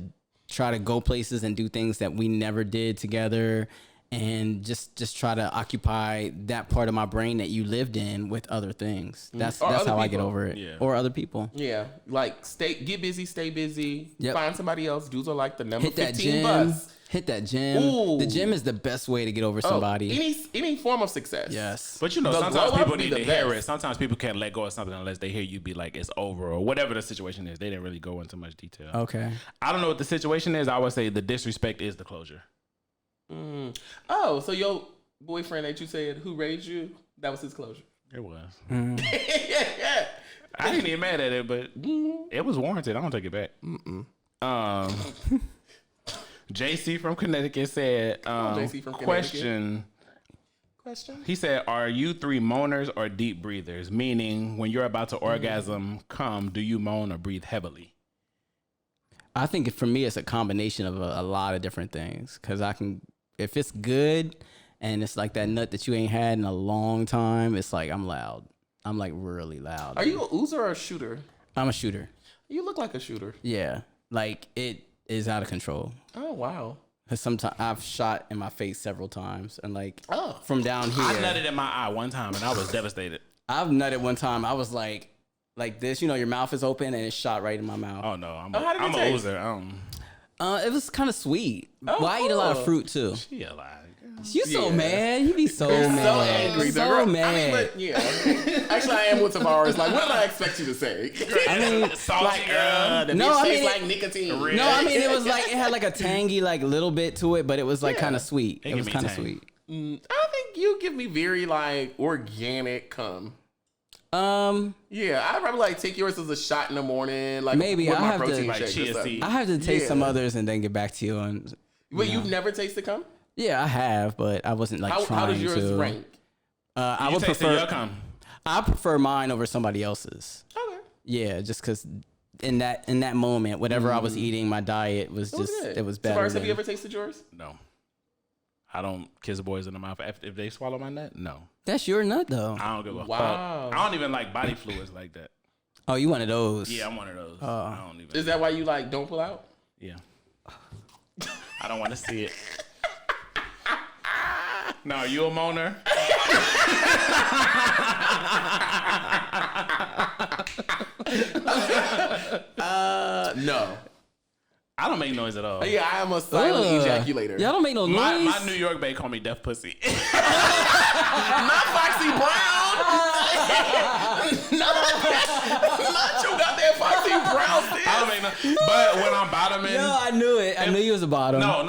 [SPEAKER 2] try to go places and do things that we never did together, and just try to occupy that part of my brain that you lived in with other things. That's
[SPEAKER 3] Or
[SPEAKER 2] that's
[SPEAKER 3] other
[SPEAKER 2] how I get
[SPEAKER 3] people.
[SPEAKER 2] over it.
[SPEAKER 1] Yeah.
[SPEAKER 2] Or other people.
[SPEAKER 3] Yeah, like get busy, stay busy.
[SPEAKER 2] Yep.
[SPEAKER 3] Find somebody else. Dudes are like the number
[SPEAKER 2] Hit that
[SPEAKER 3] 15
[SPEAKER 2] gym.
[SPEAKER 3] bus.
[SPEAKER 2] Hit that gym.
[SPEAKER 3] Ooh.
[SPEAKER 2] The gym is the best way to get over somebody.
[SPEAKER 3] Any form of success.
[SPEAKER 2] Yes.
[SPEAKER 1] But you know,
[SPEAKER 3] The
[SPEAKER 1] sometimes
[SPEAKER 3] glow-up
[SPEAKER 1] people
[SPEAKER 3] be
[SPEAKER 1] need
[SPEAKER 3] the
[SPEAKER 1] to hear
[SPEAKER 3] best.
[SPEAKER 1] it. Sometimes people can't let go of something unless they hear you be like, it's over, or whatever the situation is. They didn't really go into much detail.
[SPEAKER 2] Okay.
[SPEAKER 1] I don't know what the situation is. I would say the disrespect is the closure.
[SPEAKER 3] Oh, so boyfriend that you said who raised you, that was his closure.
[SPEAKER 1] It was.
[SPEAKER 3] Yeah.
[SPEAKER 1] I ain't even mad at it, but it was warranted. I don't take it back. JC from Connecticut said,
[SPEAKER 3] JC from
[SPEAKER 1] question. He said, are you three moaners or deep breathers? Meaning, when you're about to orgasm come, do you moan or breathe heavily?
[SPEAKER 2] I think for me, it's a combination of a lot of different things. Because if it's good and it's like that nut that you ain't had in a long time, it's like I'm loud. I'm like really loud.
[SPEAKER 3] Are you a oozer or a shooter?
[SPEAKER 2] I'm a shooter.
[SPEAKER 3] You look like a shooter.
[SPEAKER 2] Yeah. Like it is out of control.
[SPEAKER 3] Oh, wow.
[SPEAKER 2] Cause sometimes I've shot in my face several times and like from down here.
[SPEAKER 1] I nutted in my eye one time and I was devastated.
[SPEAKER 2] I've nutted one time. I was like this, your mouth is open and it shot right in my mouth.
[SPEAKER 1] Oh no, I'm
[SPEAKER 3] how did it
[SPEAKER 1] a
[SPEAKER 3] taste?
[SPEAKER 1] loser.
[SPEAKER 2] It was kind of sweet.
[SPEAKER 3] Oh,
[SPEAKER 2] well, I eat a lot of fruit too.
[SPEAKER 1] She alive.
[SPEAKER 2] You so mad. You be so mad.
[SPEAKER 3] So angry.
[SPEAKER 2] So mad.
[SPEAKER 3] I mean, but yeah. Actually, I am with Tavarus. Like, what did I expect you to say?
[SPEAKER 2] I mean,
[SPEAKER 1] Salty girl.
[SPEAKER 3] The
[SPEAKER 2] No,
[SPEAKER 3] bitch
[SPEAKER 2] I
[SPEAKER 3] tastes
[SPEAKER 2] mean,
[SPEAKER 3] like nicotine.
[SPEAKER 2] no, I mean it was like it had like a tangy like little bit to it, but it was like kind of sweet. It was kind of sweet.
[SPEAKER 3] I think you give me very like organic cum. Yeah, I'd probably like take yours as a shot in the morning, like
[SPEAKER 2] Maybe
[SPEAKER 3] with
[SPEAKER 2] I
[SPEAKER 3] my
[SPEAKER 2] have to-
[SPEAKER 3] protein
[SPEAKER 1] Like
[SPEAKER 3] shake.
[SPEAKER 1] chia
[SPEAKER 3] or something.
[SPEAKER 1] seed.
[SPEAKER 2] I have to taste some others and then get back to you on.
[SPEAKER 3] Wait, you've never tasted cum?
[SPEAKER 2] Yeah, I have, but I wasn't like
[SPEAKER 3] How
[SPEAKER 2] trying
[SPEAKER 3] does yours
[SPEAKER 2] to.
[SPEAKER 3] rank?
[SPEAKER 2] I
[SPEAKER 1] You
[SPEAKER 2] would
[SPEAKER 1] tasted
[SPEAKER 2] prefer.
[SPEAKER 1] your cum.
[SPEAKER 2] I prefer mine over somebody else's.
[SPEAKER 3] Okay.
[SPEAKER 2] Yeah, just because in that moment, whatever I was eating, my diet was just
[SPEAKER 3] good.
[SPEAKER 2] it was better.
[SPEAKER 3] Tavarus, have
[SPEAKER 2] than-
[SPEAKER 3] you ever tasted yours?
[SPEAKER 1] No. I don't kiss boys in the mouth if they swallow my nut. No,
[SPEAKER 2] That's your nut though.
[SPEAKER 1] I don't give a
[SPEAKER 3] Wow.
[SPEAKER 1] fuck. I don't even like body fluids like that.
[SPEAKER 2] Oh, you one of those?
[SPEAKER 1] Yeah, I'm one of those. I don't even.
[SPEAKER 3] Is that why you like don't pull out?
[SPEAKER 1] Yeah. I don't want to see it. No, are you a moaner?
[SPEAKER 3] No.
[SPEAKER 1] I don't make noise at all.
[SPEAKER 3] Yeah, I am a silent
[SPEAKER 2] Ugh.
[SPEAKER 3] ejaculator.
[SPEAKER 2] Y'all don't make no noise.
[SPEAKER 1] My New York bae call me deaf pussy.
[SPEAKER 3] Not Foxy Brown. Not your goddamn Foxy Brown. Sis.
[SPEAKER 1] I don't make no. But when I'm bottoming,
[SPEAKER 2] Yo, I knew it. I knew you was a bottom.
[SPEAKER 1] no.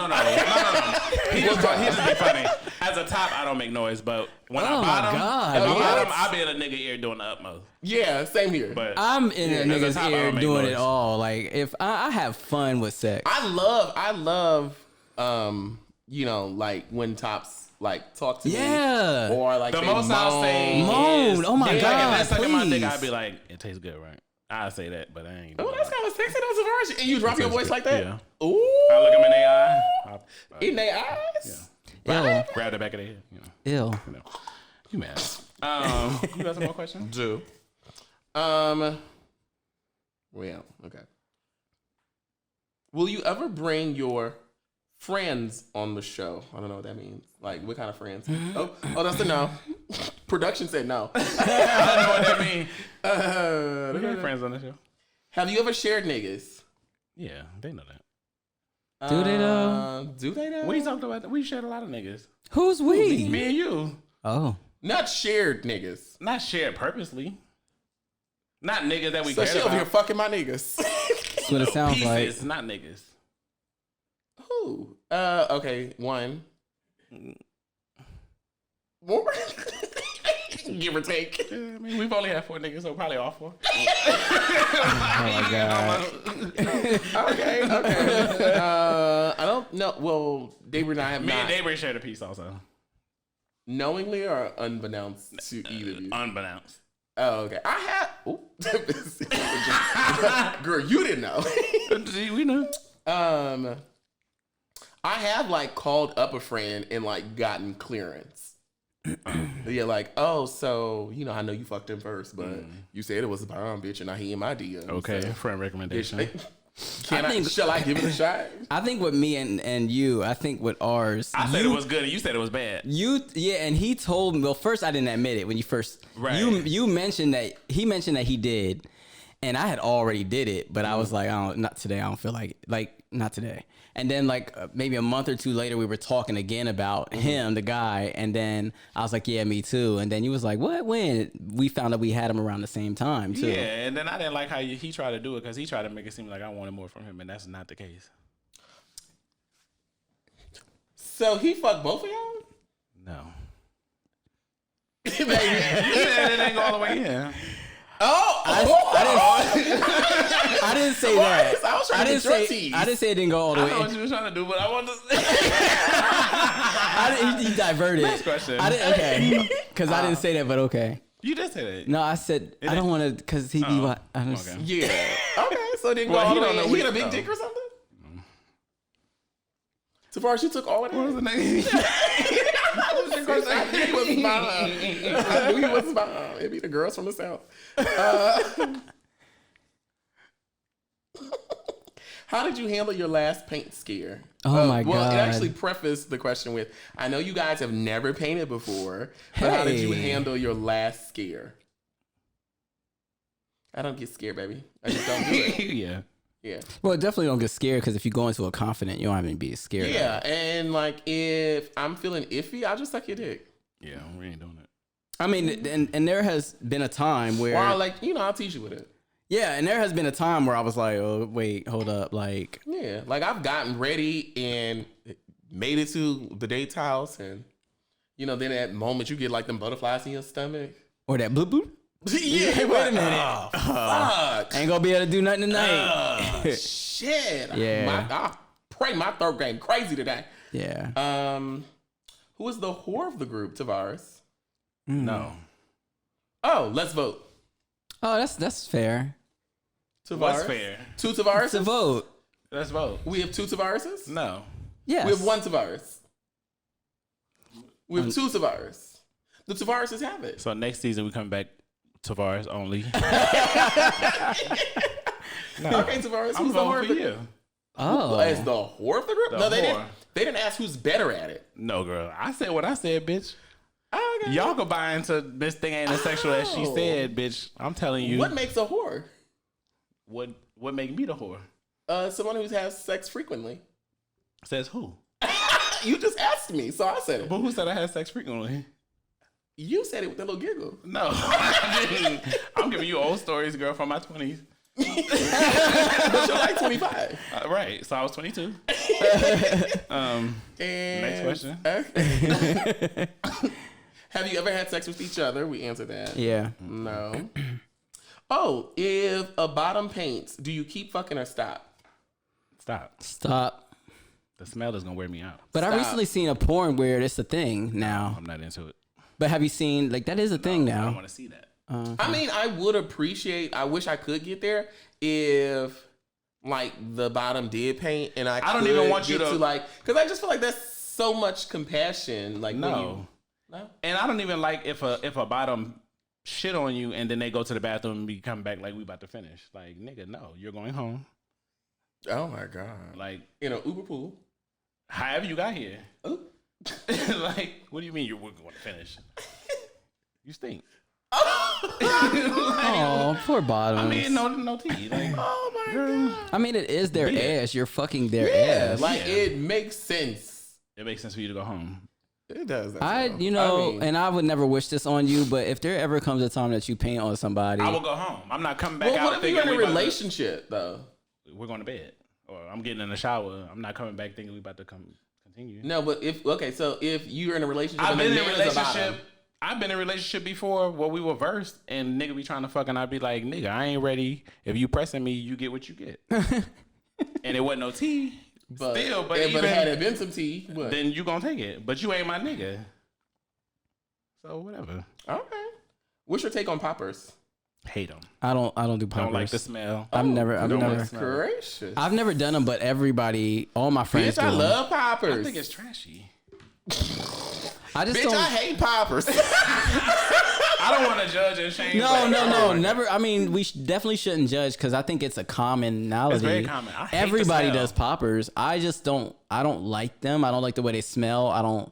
[SPEAKER 1] He just be funny. As a top, I don't make noise, but when I
[SPEAKER 2] Oh my
[SPEAKER 1] bottom,
[SPEAKER 2] God,
[SPEAKER 1] if I
[SPEAKER 2] what?
[SPEAKER 1] bottom, I be in a nigga ear doing the utmost.
[SPEAKER 3] Yeah, same here.
[SPEAKER 1] But
[SPEAKER 2] I'm in a
[SPEAKER 1] as
[SPEAKER 2] nigga's
[SPEAKER 1] top, I
[SPEAKER 2] ear
[SPEAKER 1] don't make
[SPEAKER 2] doing
[SPEAKER 1] noise.
[SPEAKER 2] it all. Like if I have fun with sex.
[SPEAKER 3] I love, like when tops like talk to
[SPEAKER 2] Yeah.
[SPEAKER 3] me or like
[SPEAKER 1] The
[SPEAKER 3] they
[SPEAKER 1] most I'll say
[SPEAKER 2] Moan.
[SPEAKER 1] is,
[SPEAKER 2] Oh my
[SPEAKER 1] like,
[SPEAKER 2] God,
[SPEAKER 1] if they suck in my dick,
[SPEAKER 2] please.
[SPEAKER 1] I'd be like, it tastes good, right? I'd say that, but I ain't.
[SPEAKER 3] Oh, that's kind of sexy, though, Tavarus. And you drop your voice like that?
[SPEAKER 1] Yeah.
[SPEAKER 3] Ooh.
[SPEAKER 1] I look them in their eye.
[SPEAKER 3] In their eyes?
[SPEAKER 2] Ill.
[SPEAKER 1] Grab the back of their head.
[SPEAKER 2] Ill.
[SPEAKER 1] You mad? You got some more questions?
[SPEAKER 3] Do. Well, okay. Will you ever bring your friends on the show? I don't know what that means. Like, what kind of friends? Oh, that's a no. Production said no.
[SPEAKER 1] I don't know what that means. We got friends on the show.
[SPEAKER 3] Have you ever shared niggas?
[SPEAKER 1] Yeah, they know that.
[SPEAKER 2] Do they though?
[SPEAKER 3] Do they know?
[SPEAKER 1] We talked about that. We shared a lot of niggas.
[SPEAKER 2] Who's we?
[SPEAKER 1] Me and you.
[SPEAKER 2] Oh.
[SPEAKER 3] Not shared niggas.
[SPEAKER 1] Not shared purposely. Not niggas that we
[SPEAKER 3] So
[SPEAKER 1] cared
[SPEAKER 3] she over here
[SPEAKER 1] about.
[SPEAKER 3] fucking my niggas.
[SPEAKER 2] That's what it sounds
[SPEAKER 1] Pieces,
[SPEAKER 2] like.
[SPEAKER 1] not niggas.
[SPEAKER 3] Who? Okay, one. More? Give or take.
[SPEAKER 1] Yeah, I mean, we've only had 4 niggas, so probably all 4.
[SPEAKER 2] Oh my God.
[SPEAKER 3] Okay. I don't know. Well, David and I have
[SPEAKER 1] Me and
[SPEAKER 3] not
[SPEAKER 1] Daybreak shared a piece also.
[SPEAKER 3] knowingly or unbeknownst to either of you.
[SPEAKER 1] Unbeknownst.
[SPEAKER 3] Oh, okay. I have. Ooh. Girl, you didn't know.
[SPEAKER 1] We knew.
[SPEAKER 3] I have like called up a friend and like gotten clearance. Yeah, like, oh, so I know you fucked him first, but you said it was a bomb, bitch, and now he in my DM.
[SPEAKER 1] Okay,
[SPEAKER 3] so,
[SPEAKER 1] friend recommendation.
[SPEAKER 3] shall I give it a shot?
[SPEAKER 2] I think with me and you, I think with ours.
[SPEAKER 1] I said it was good and you said it was bad.
[SPEAKER 2] And he told me. Well, first I didn't admit it when you first.
[SPEAKER 1] Right.
[SPEAKER 2] You mentioned that he mentioned that he did, and I had already did it, but I was like, not today. I don't feel like not today. And then maybe a month or two later, we were talking again about him, the guy, and then I was like, yeah, me too. And then you was like, what? When? We found out we had him around the same time too.
[SPEAKER 1] Yeah, and then I didn't like how he tried to do it because he tried to make it seem like I wanted more from him, and that's not the case.
[SPEAKER 3] So he fucked both of y'all?
[SPEAKER 1] No. said it didn't go all the way in.
[SPEAKER 2] I didn't say that.
[SPEAKER 3] I was trying to get your tease.
[SPEAKER 2] I didn't say it didn't go all the way
[SPEAKER 1] I know
[SPEAKER 2] in.
[SPEAKER 1] what you were trying to do, but I wanted to say.
[SPEAKER 2] He diverted.
[SPEAKER 1] Next question.
[SPEAKER 2] Okay. Because I didn't say that, but okay.
[SPEAKER 1] You did say that.
[SPEAKER 2] No, I said I don't want to because he be what?
[SPEAKER 1] Okay.
[SPEAKER 3] Yeah. Okay, so didn't go
[SPEAKER 1] Well,
[SPEAKER 3] all
[SPEAKER 1] he
[SPEAKER 3] the
[SPEAKER 1] don't
[SPEAKER 3] way.
[SPEAKER 1] know
[SPEAKER 3] He
[SPEAKER 1] what
[SPEAKER 3] had a
[SPEAKER 1] he-
[SPEAKER 3] big dick or something? Tavarus, you took all of that?
[SPEAKER 1] What was the name?
[SPEAKER 3] I knew he wasn't spot on. I knew he wasn't spot on. It'd be the girls from the South. How did you handle your last paint scare?
[SPEAKER 2] Oh my
[SPEAKER 3] Well,
[SPEAKER 2] God.
[SPEAKER 3] it actually prefaced the question with, I know you guys have never painted before, but how did you
[SPEAKER 2] Hey.
[SPEAKER 3] handle your last scare? I don't get scared, baby. I just don't do it.
[SPEAKER 1] Yeah.
[SPEAKER 3] Yeah.
[SPEAKER 2] Well, definitely don't get scared because if you go into a confident, you don't have to be scared.
[SPEAKER 3] Yeah, and like if I'm feeling iffy, I'll just suck your dick.
[SPEAKER 1] Yeah, we ain't doing it.
[SPEAKER 2] I mean, and there has been a time where,
[SPEAKER 3] Or I'll I'll tease you with it.
[SPEAKER 2] yeah, and there has been a time where I was like, oh, wait, hold up. Like,
[SPEAKER 3] Yeah, like I've gotten ready and made it to the date's house, and then that moment you get like them butterflies in your stomach.
[SPEAKER 2] or that bloop bloop.
[SPEAKER 3] Yeah,
[SPEAKER 2] wait a minute.
[SPEAKER 3] Oh, fuck.
[SPEAKER 2] Ain't gonna be able to do nothing tonight.
[SPEAKER 3] Shit.
[SPEAKER 2] Yeah.
[SPEAKER 3] I pray my throat game crazy today.
[SPEAKER 2] Yeah.
[SPEAKER 3] Who is the whore of the group, Tavarus?
[SPEAKER 1] No.
[SPEAKER 3] Oh, let's vote.
[SPEAKER 2] Oh, that's fair.
[SPEAKER 3] Tavarus.
[SPEAKER 1] What's fair?
[SPEAKER 3] Two Tavaruses?
[SPEAKER 2] It's a vote.
[SPEAKER 1] Let's vote.
[SPEAKER 3] We have two Tavaruses?
[SPEAKER 1] No.
[SPEAKER 2] Yes.
[SPEAKER 3] We have one Tavarus. We have two Tavarus. The Tavaruses have it.
[SPEAKER 1] So next season we come back Tavarus only.
[SPEAKER 3] Okay, Tavarus,
[SPEAKER 1] I'm
[SPEAKER 3] who's the whore
[SPEAKER 1] voting
[SPEAKER 3] of
[SPEAKER 1] for
[SPEAKER 3] the
[SPEAKER 1] you.
[SPEAKER 2] Oh.
[SPEAKER 3] As the whore of the group?
[SPEAKER 1] The
[SPEAKER 3] No, they
[SPEAKER 1] whore.
[SPEAKER 3] didn't ask who's better at it.
[SPEAKER 1] No, girl. I said what I said, bitch.
[SPEAKER 3] Okay.
[SPEAKER 1] Y'all can buy into this thing ain't as sexual as she
[SPEAKER 3] Oh.
[SPEAKER 1] said, bitch. I'm telling you.
[SPEAKER 3] What makes a whore?
[SPEAKER 1] What make me the whore?
[SPEAKER 3] Someone who has sex frequently.
[SPEAKER 1] Says who?
[SPEAKER 3] You just asked me, so I said it.
[SPEAKER 1] But who said I had sex frequently?
[SPEAKER 3] You said it with a little giggle.
[SPEAKER 1] No, I didn't. I'm giving you old stories, girl, from my 20s.
[SPEAKER 3] But you're like 25.
[SPEAKER 1] Right. So I was 22.
[SPEAKER 3] And
[SPEAKER 1] Next question.
[SPEAKER 3] Okay. Have you ever had sex with each other? We answered that.
[SPEAKER 2] Yeah.
[SPEAKER 3] No. Oh, if a bottom paints, do you keep fucking or stop?
[SPEAKER 2] Stop.
[SPEAKER 1] The smell is gonna wear me out.
[SPEAKER 2] But
[SPEAKER 3] Stop.
[SPEAKER 2] I recently seen a porn where it's a thing now.
[SPEAKER 1] I'm not into it.
[SPEAKER 2] But have you seen, like, that is a thing
[SPEAKER 1] I don't
[SPEAKER 2] now?
[SPEAKER 1] want to see that.
[SPEAKER 3] I mean, I would appreciate, I wish I could get there if like the bottom did paint and I
[SPEAKER 1] don't
[SPEAKER 3] could
[SPEAKER 1] even want you
[SPEAKER 3] get
[SPEAKER 1] to
[SPEAKER 3] like, because I just feel like that's so much compassion. Like, when
[SPEAKER 1] No.
[SPEAKER 3] no?
[SPEAKER 1] And I don't even like if a bottom shit on you and then they go to the bathroom and be coming back like we about to finish. Like, nigga, no, you're going home.
[SPEAKER 3] Oh my God.
[SPEAKER 1] Like,
[SPEAKER 3] In an Uber pool.
[SPEAKER 1] however you got here.
[SPEAKER 3] Ooh.
[SPEAKER 1] Like, what do you mean we're going to finish? You stink.
[SPEAKER 2] Oh, poor bottoms.
[SPEAKER 1] I mean, no tea. Like,
[SPEAKER 3] Oh my
[SPEAKER 1] girl,
[SPEAKER 3] God.
[SPEAKER 2] I mean, it is their
[SPEAKER 1] Yeah.
[SPEAKER 2] ass. You're fucking their
[SPEAKER 3] Yeah,
[SPEAKER 2] ass.
[SPEAKER 3] like
[SPEAKER 1] Yeah.
[SPEAKER 3] it makes sense.
[SPEAKER 1] it makes sense for you to go home.
[SPEAKER 3] It does.
[SPEAKER 2] And I would never wish this on you, but if there ever comes a time that you paint on somebody,
[SPEAKER 1] I will go home. I'm not coming back
[SPEAKER 3] Well,
[SPEAKER 1] out
[SPEAKER 3] what if
[SPEAKER 1] thinking
[SPEAKER 3] you're in a
[SPEAKER 1] we about to-
[SPEAKER 3] relationship though?
[SPEAKER 1] we're going to bed. Or I'm getting in the shower. I'm not coming back thinking we about to continue.
[SPEAKER 3] No, but if you're in a relationship,
[SPEAKER 1] I've
[SPEAKER 3] and
[SPEAKER 1] been
[SPEAKER 3] the
[SPEAKER 1] in a
[SPEAKER 3] man is a bottom,
[SPEAKER 1] relationship. I've been in a relationship before where we were versed and nigga be trying to fuck and I'd be like, nigga, I ain't ready. If you pressing me, you get what you get. And it wasn't no tea.
[SPEAKER 3] but
[SPEAKER 1] Still, but
[SPEAKER 3] but
[SPEAKER 1] even
[SPEAKER 3] had it been some tea, what?
[SPEAKER 1] then you gonna take it. But you ain't my nigga. So whatever.
[SPEAKER 3] Okay. What's your take on poppers?
[SPEAKER 1] Hate them.
[SPEAKER 2] I don't do poppers.
[SPEAKER 1] Don't like the smell.
[SPEAKER 2] I've never
[SPEAKER 3] Gracious.
[SPEAKER 2] I've never done them, but everybody, all my friends
[SPEAKER 3] Bitch,
[SPEAKER 2] do
[SPEAKER 3] I
[SPEAKER 2] 'em.
[SPEAKER 3] love poppers.
[SPEAKER 1] I think it's trashy.
[SPEAKER 2] I just
[SPEAKER 3] Bitch,
[SPEAKER 2] don't.
[SPEAKER 3] I hate poppers.
[SPEAKER 1] I don't want to judge and shame.
[SPEAKER 2] No, never. I mean, we definitely shouldn't judge because I think it's a commonality.
[SPEAKER 1] It's very common. I hate the
[SPEAKER 2] Everybody
[SPEAKER 1] smell.
[SPEAKER 2] does poppers. I just don't. I don't like them. I don't like the way they smell. I don't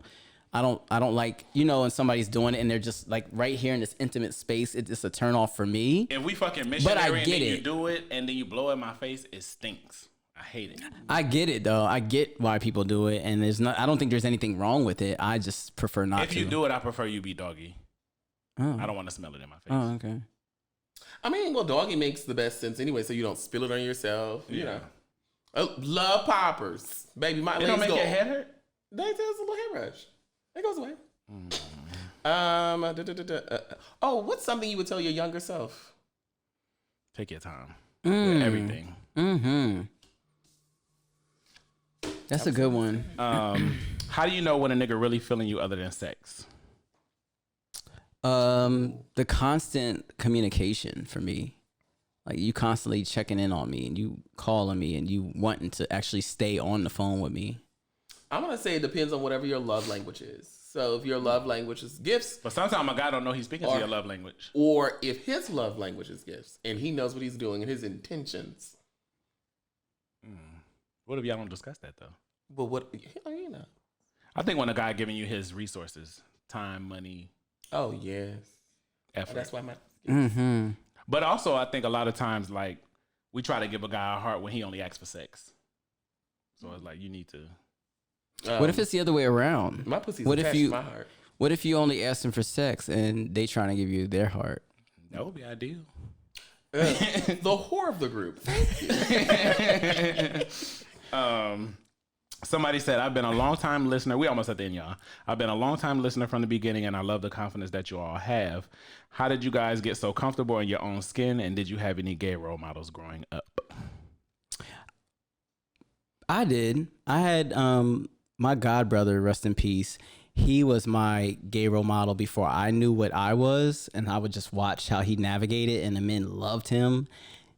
[SPEAKER 2] like, when somebody's doing it and they're just like right here in this intimate space. It's just a turn off for me.
[SPEAKER 1] If we fucking
[SPEAKER 2] But
[SPEAKER 1] missionary
[SPEAKER 2] I
[SPEAKER 1] and
[SPEAKER 2] get
[SPEAKER 1] then you
[SPEAKER 2] it.
[SPEAKER 1] do it and then you blow in my face, it stinks. I hate it.
[SPEAKER 2] I get it though. I get why people do it, and I don't think there's anything wrong with it. I just prefer not
[SPEAKER 1] If
[SPEAKER 2] to.
[SPEAKER 1] you do it, I prefer you be doggy.
[SPEAKER 2] Oh.
[SPEAKER 1] I don't want to smell it in my face.
[SPEAKER 2] Oh, okay.
[SPEAKER 3] I mean, well, doggy makes the best sense anyway, so you don't spill it on yourself. You
[SPEAKER 1] Yeah.
[SPEAKER 3] know. Oh, love poppers, baby. My
[SPEAKER 1] It
[SPEAKER 3] legs
[SPEAKER 1] don't make
[SPEAKER 3] go.
[SPEAKER 1] your head hurt?
[SPEAKER 3] They just a little hairbrush. It goes away. Oh, what's something you would tell your younger self?
[SPEAKER 1] Take your time with everything.
[SPEAKER 2] Mm-hmm. That's a good one.
[SPEAKER 1] How do you know when a nigga really feeling you other than sex?
[SPEAKER 2] The constant communication for me. Like you constantly checking in on me and you calling me and you wanting to actually stay on the phone with me.
[SPEAKER 3] I'm going to say it depends on whatever your love language is. So if your love language is gifts.
[SPEAKER 1] But sometimes a guy don't know he's speaking to your love language.
[SPEAKER 3] Or if his love language is gifts and he knows what he's doing and his intentions.
[SPEAKER 1] What if y'all don't discuss that though?
[SPEAKER 3] But what, you know.
[SPEAKER 1] I think when a guy giving you his resources, time, money.
[SPEAKER 3] Oh, yes.
[SPEAKER 1] Effort.
[SPEAKER 3] That's why my.
[SPEAKER 2] Mm-hmm.
[SPEAKER 1] But also, I think a lot of times, like, we try to give a guy a heart when he only asks for sex. So it's like, you need to.
[SPEAKER 2] What if it's the other way around?
[SPEAKER 3] My pussy's attached to my heart.
[SPEAKER 2] What if you only ask them for sex and they trying to give you their heart?
[SPEAKER 1] That would be ideal.
[SPEAKER 3] The whore of the group. Thank you.
[SPEAKER 1] Somebody said, I've been a long time listener. We almost at the end, y'all. I've been a long time listener from the beginning, and I love the confidence that you all have. How did you guys get so comfortable in your own skin, and did you have any gay role models growing up?
[SPEAKER 2] I did. I had my god brother, rest in peace. He was my gay role model before I knew what I was, and I would just watch how he navigated, and the men loved him.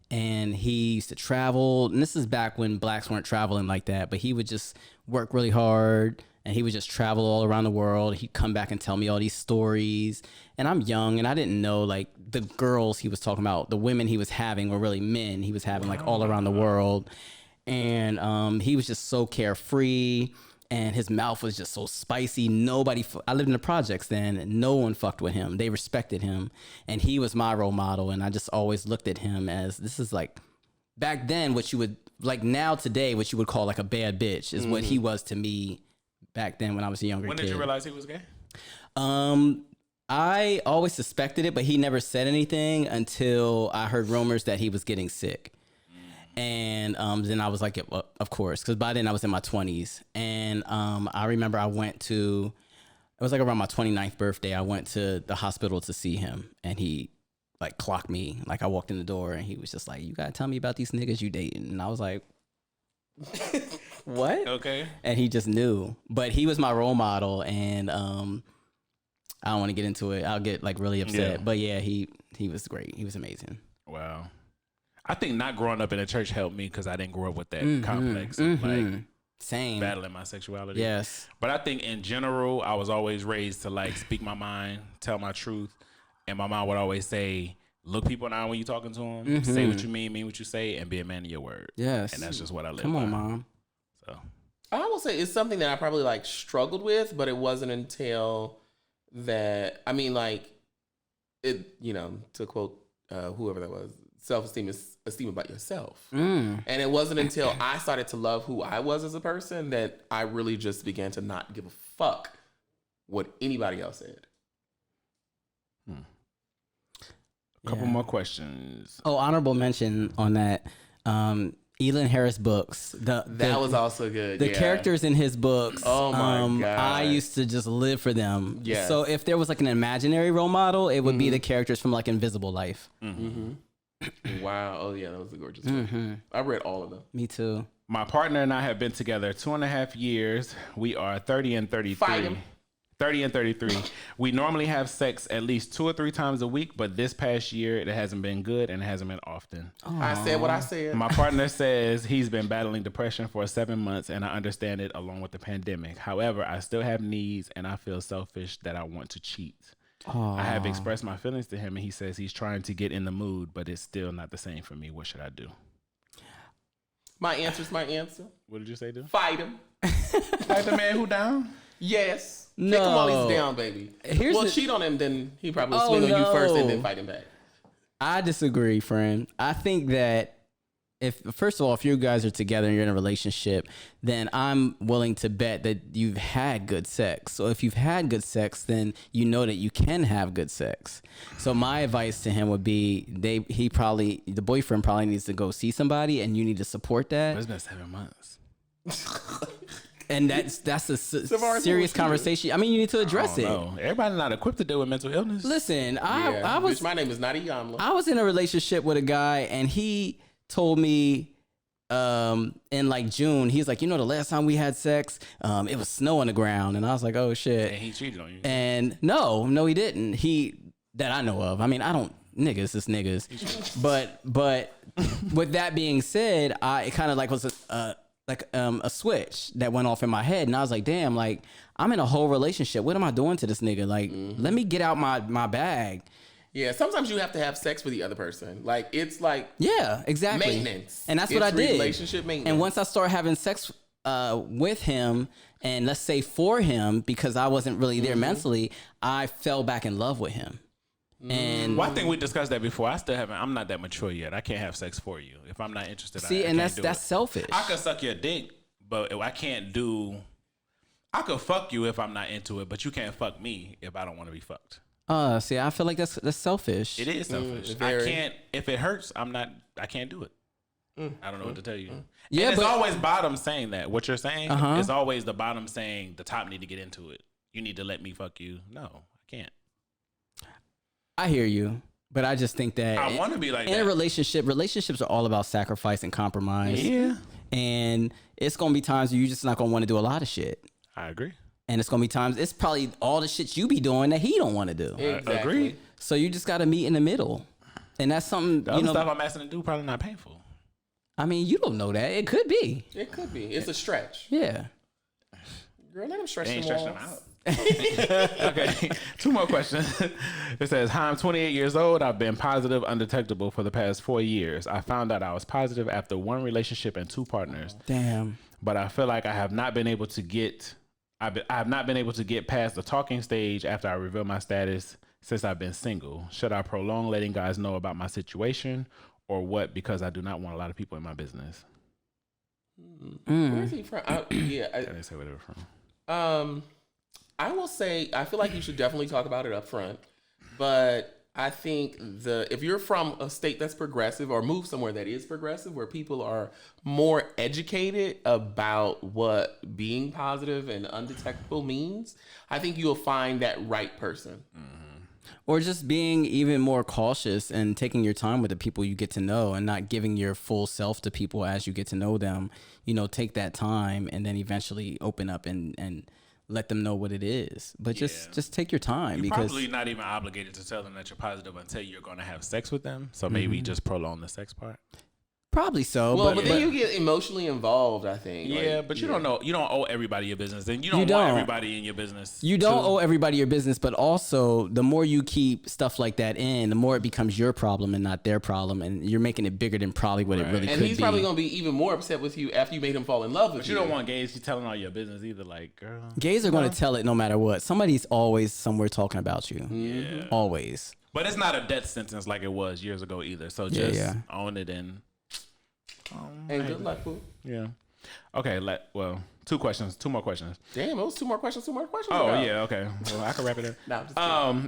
[SPEAKER 2] And he used to travel, and this is back when blacks weren't traveling like that, but he would just work really hard, and he would just travel all around the world. He'd come back and tell me all these stories, and I'm young, and I didn't know, like, the girls he was talking about, the women he was having were really men he was having, like, all around the world. And he was just so carefree, and his mouth was just so spicy. I lived in the projects then, and no one fucked with him. They respected him, and he was my role model, and I just always looked at him as, this is like, back then, what you would, like now today, what you would call like a bad bitch is what he was to me back then when I was a younger kid.
[SPEAKER 1] When did you realize he was gay?
[SPEAKER 2] I always suspected it, but he never said anything until I heard rumors that he was getting sick. And then I was like, well, of course, because by then I was in my 20s. And I remember it was like around my 29th birthday, I went to the hospital to see him, and he like clocked me. Like I walked in the door and he was just like, you gotta tell me about these niggas you dating. And I was like, what?
[SPEAKER 1] Okay.
[SPEAKER 2] And he just knew. But he was my role model, and I don't want to get into it. I'll get like really upset.
[SPEAKER 1] Yeah.
[SPEAKER 2] But yeah, he was great. He was amazing.
[SPEAKER 1] Wow. I think not growing up in a church helped me because I didn't grow up with that complex of like
[SPEAKER 2] same
[SPEAKER 1] battling my sexuality.
[SPEAKER 2] Yes.
[SPEAKER 1] But I think in general, I was always raised to like speak my mind, tell my truth. And my mom would always say, look people in the eye when you're talking to them, say what you mean what you say, and be a man of your word.
[SPEAKER 2] Yes.
[SPEAKER 1] And that's just what I live by.
[SPEAKER 2] Come on, Mom.
[SPEAKER 1] So
[SPEAKER 3] I will say it's something that I probably like struggled with, but it wasn't until that, I mean, like, it, you know, to quote whoever that was, self-esteem is esteem about yourself. And it wasn't until I started to love who I was as a person that I really just began to not give a fuck what anybody else said.
[SPEAKER 1] a couple more questions.
[SPEAKER 2] Oh, honorable mention on that. Elin Harris books. That
[SPEAKER 3] was also good.
[SPEAKER 2] The characters in his books.
[SPEAKER 3] Oh my God.
[SPEAKER 2] I used to just live for them.
[SPEAKER 3] Yes.
[SPEAKER 2] So if there was like an imaginary role model, it would be the characters from like Invisible Life.
[SPEAKER 3] Wow. Oh yeah, that was a gorgeous book. I read all of them.
[SPEAKER 2] Me too.
[SPEAKER 1] My partner and I have been together 2.5 years. We are 30 and 33.
[SPEAKER 3] Fight him.
[SPEAKER 1] 30 and 33. We normally have sex at least 2 or 3 times a week, but this past year it hasn't been good and it hasn't been often.
[SPEAKER 3] I said what I said.
[SPEAKER 1] My partner says he's been battling depression for 7 months, and I understand it along with the pandemic. However, I still have needs, and I feel selfish that I want to cheat. I have expressed my feelings to him, and he says he's trying to get in the mood, but it's still not the same for me. What should I do?
[SPEAKER 3] My answer's my answer.
[SPEAKER 1] What did you say, dude?
[SPEAKER 3] Fight him.
[SPEAKER 1] Fight the man who down?
[SPEAKER 3] Yes.
[SPEAKER 2] No.
[SPEAKER 3] Kick him while he's down, baby. Cheat on him, then he probably will swing on you first and then fight him back.
[SPEAKER 2] I disagree, friend. I think that first of all, if you guys are together and you're in a relationship, then I'm willing to bet that you've had good sex. So if you've had good sex, then you know that you can have good sex. So my advice to him would be the boyfriend probably needs to go see somebody, and you need to support that.
[SPEAKER 1] It's been 7 months.
[SPEAKER 2] And that's a serious conversation. I mean, you need to address it.
[SPEAKER 1] Everybody's not equipped to deal with mental illness.
[SPEAKER 2] Listen, I was.
[SPEAKER 3] Bitch, my name is Nadi Yamla.
[SPEAKER 2] I was in a relationship with a guy, and he told me in like June, he's like, the last time we had sex, it was snow on the ground, and I was like, oh shit.
[SPEAKER 1] And he cheated on you.
[SPEAKER 2] And no, he didn't. That I know of. I mean, I don't. Niggas is niggas. But with that being said, it kind of like was a switch that went off in my head, and I was like, damn, like I'm in a whole relationship. What am I doing to this nigga? Like, let me get out my bag.
[SPEAKER 3] Yeah, sometimes you have to have sex with the other person. Like, it's like,
[SPEAKER 2] yeah, exactly,
[SPEAKER 3] maintenance.
[SPEAKER 2] And that's what I did.
[SPEAKER 3] Relationship maintenance.
[SPEAKER 2] And once I started having sex with him, and let's say for him, because I wasn't really there mentally, I fell back in love with him. And
[SPEAKER 1] I think we discussed that before. I'm not that mature yet. I can't have sex for you if I'm not interested.
[SPEAKER 2] See, and that's selfish.
[SPEAKER 1] I could suck your dick, but I can't do. I could fuck you if I'm not into it, but you can't fuck me if I don't want to be fucked.
[SPEAKER 2] See, I feel like that's selfish.
[SPEAKER 1] It is selfish. I can't. If it hurts, I can't do it. I don't know what to tell you. Yeah, and it's always bottom saying that. What you're saying is always the bottom saying the top need to get into it. You need to let me fuck you. No, I can't.
[SPEAKER 2] I hear you, but I just think that
[SPEAKER 1] I want to be like
[SPEAKER 2] in
[SPEAKER 1] that.
[SPEAKER 2] a relationship. Relationships are all about sacrifice and compromise.
[SPEAKER 1] Yeah,
[SPEAKER 2] and it's gonna be times where you're just not gonna want to do a lot of shit.
[SPEAKER 1] I agree.
[SPEAKER 2] And it's gonna be times. It's probably all the shit you be doing that he don't want to do.
[SPEAKER 3] Exactly.
[SPEAKER 1] I agree.
[SPEAKER 2] So you just gotta meet in the middle, and that's something.
[SPEAKER 1] The other stuff I'm asking to do probably not painful.
[SPEAKER 2] I mean, you don't know that. It could be.
[SPEAKER 3] It could be. It's a stretch.
[SPEAKER 2] Yeah.
[SPEAKER 3] Girl, let him stretch
[SPEAKER 1] They ain't
[SPEAKER 3] them
[SPEAKER 1] stretching
[SPEAKER 3] walls.
[SPEAKER 1] them out. Okay, 2 more questions. It says, hi, I'm 28 years old. I've been positive undetectable for the past 4 years. I found out I was positive after 1 relationship and 2 partners.
[SPEAKER 2] Damn.
[SPEAKER 1] But I feel like I have not been able to get past the talking stage after I reveal my status since I've been single. Should I prolong letting guys know about my situation or what? Because I do not want a lot of people in my business.
[SPEAKER 3] Where is he from?
[SPEAKER 1] I didn't say where they were from.
[SPEAKER 3] I will say, I feel like you should definitely talk about it up front. But I think if you're from a state that's progressive or move somewhere that is progressive, where people are more educated about what being positive and undetectable means, I think you'll find that right person.
[SPEAKER 2] Or just being even more cautious and taking your time with the people you get to know and not giving your full self to people as you get to know them. Take that time and then eventually open up and let them know what it is. But just take your time.
[SPEAKER 1] You're
[SPEAKER 2] because
[SPEAKER 1] probably not even obligated to tell them that you're positive until you're going to have sex with them. So maybe just prolong the sex part.
[SPEAKER 2] Probably so.
[SPEAKER 3] Well, but then you get emotionally involved, I think.
[SPEAKER 1] Yeah, but you don't know. You don't owe everybody your business. And you don't want everybody in your business.
[SPEAKER 2] You don't owe everybody your business, but also the more you keep stuff like that in, the more it becomes your problem and not their problem. And you're making it bigger than probably what it really could be.
[SPEAKER 3] And he's probably going to be even more upset with you after you made him fall in love with you.
[SPEAKER 1] But you don't want gays telling all your business either. Like, girl.
[SPEAKER 2] Gays are going to tell it no matter what. Somebody's always somewhere talking about you.
[SPEAKER 1] Yeah.
[SPEAKER 2] Always.
[SPEAKER 1] But it's not a death sentence like it was years ago either. So just own it and...
[SPEAKER 3] and good luck, boo.
[SPEAKER 1] Yeah. Okay. 2 questions. 2 more questions.
[SPEAKER 3] Damn, it was 2 more questions. 2 more questions.
[SPEAKER 1] Oh yeah. Okay. Well, I can wrap it up.
[SPEAKER 3] No, just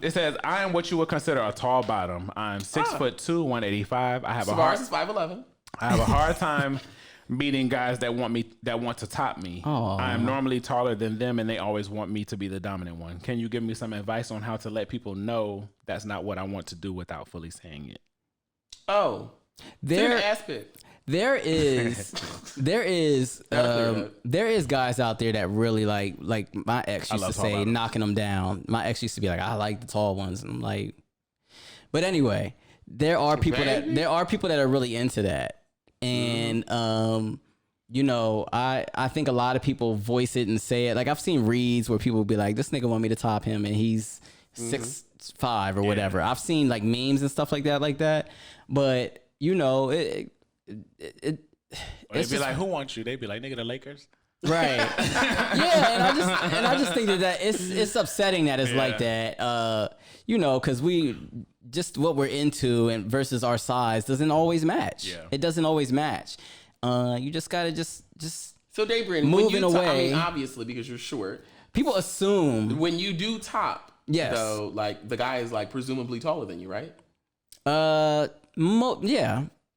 [SPEAKER 1] it says I am what you would consider a tall bottom. I'm 6'2", 185. I have
[SPEAKER 3] Tavarus is 5'11".
[SPEAKER 1] I have a hard time meeting guys that want to top me.
[SPEAKER 2] Oh.
[SPEAKER 1] I am normally taller than them, and they always want me to be the dominant one. Can you give me some advice on how to let people know that's not what I want to do without fully saying it?
[SPEAKER 3] Oh,
[SPEAKER 2] there
[SPEAKER 3] aspect.
[SPEAKER 2] There is guys out there that really like my ex used to say knocking them down. My ex used to be like, I like the tall ones. And I'm like, but anyway, there are people that are really into that. And, I think a lot of people voice it and say it. Like I've seen reads where people be like, this nigga want me to top him and he's 6'5" or whatever. I've seen like memes and stuff like that. But they'd
[SPEAKER 1] be like, who wants you? They'd be like, nigga, the Lakers.
[SPEAKER 2] Right. Yeah, and I just think that it's upsetting that it's like that. Because we just what we're into and versus our size doesn't always match. Yeah. It doesn't always match. You just gotta just
[SPEAKER 3] so Daybrin,
[SPEAKER 2] moving away.
[SPEAKER 3] Obviously, because you're short,
[SPEAKER 2] people assume
[SPEAKER 3] when you do top.
[SPEAKER 2] Yes.
[SPEAKER 3] So like the guy is like presumably taller than you, right?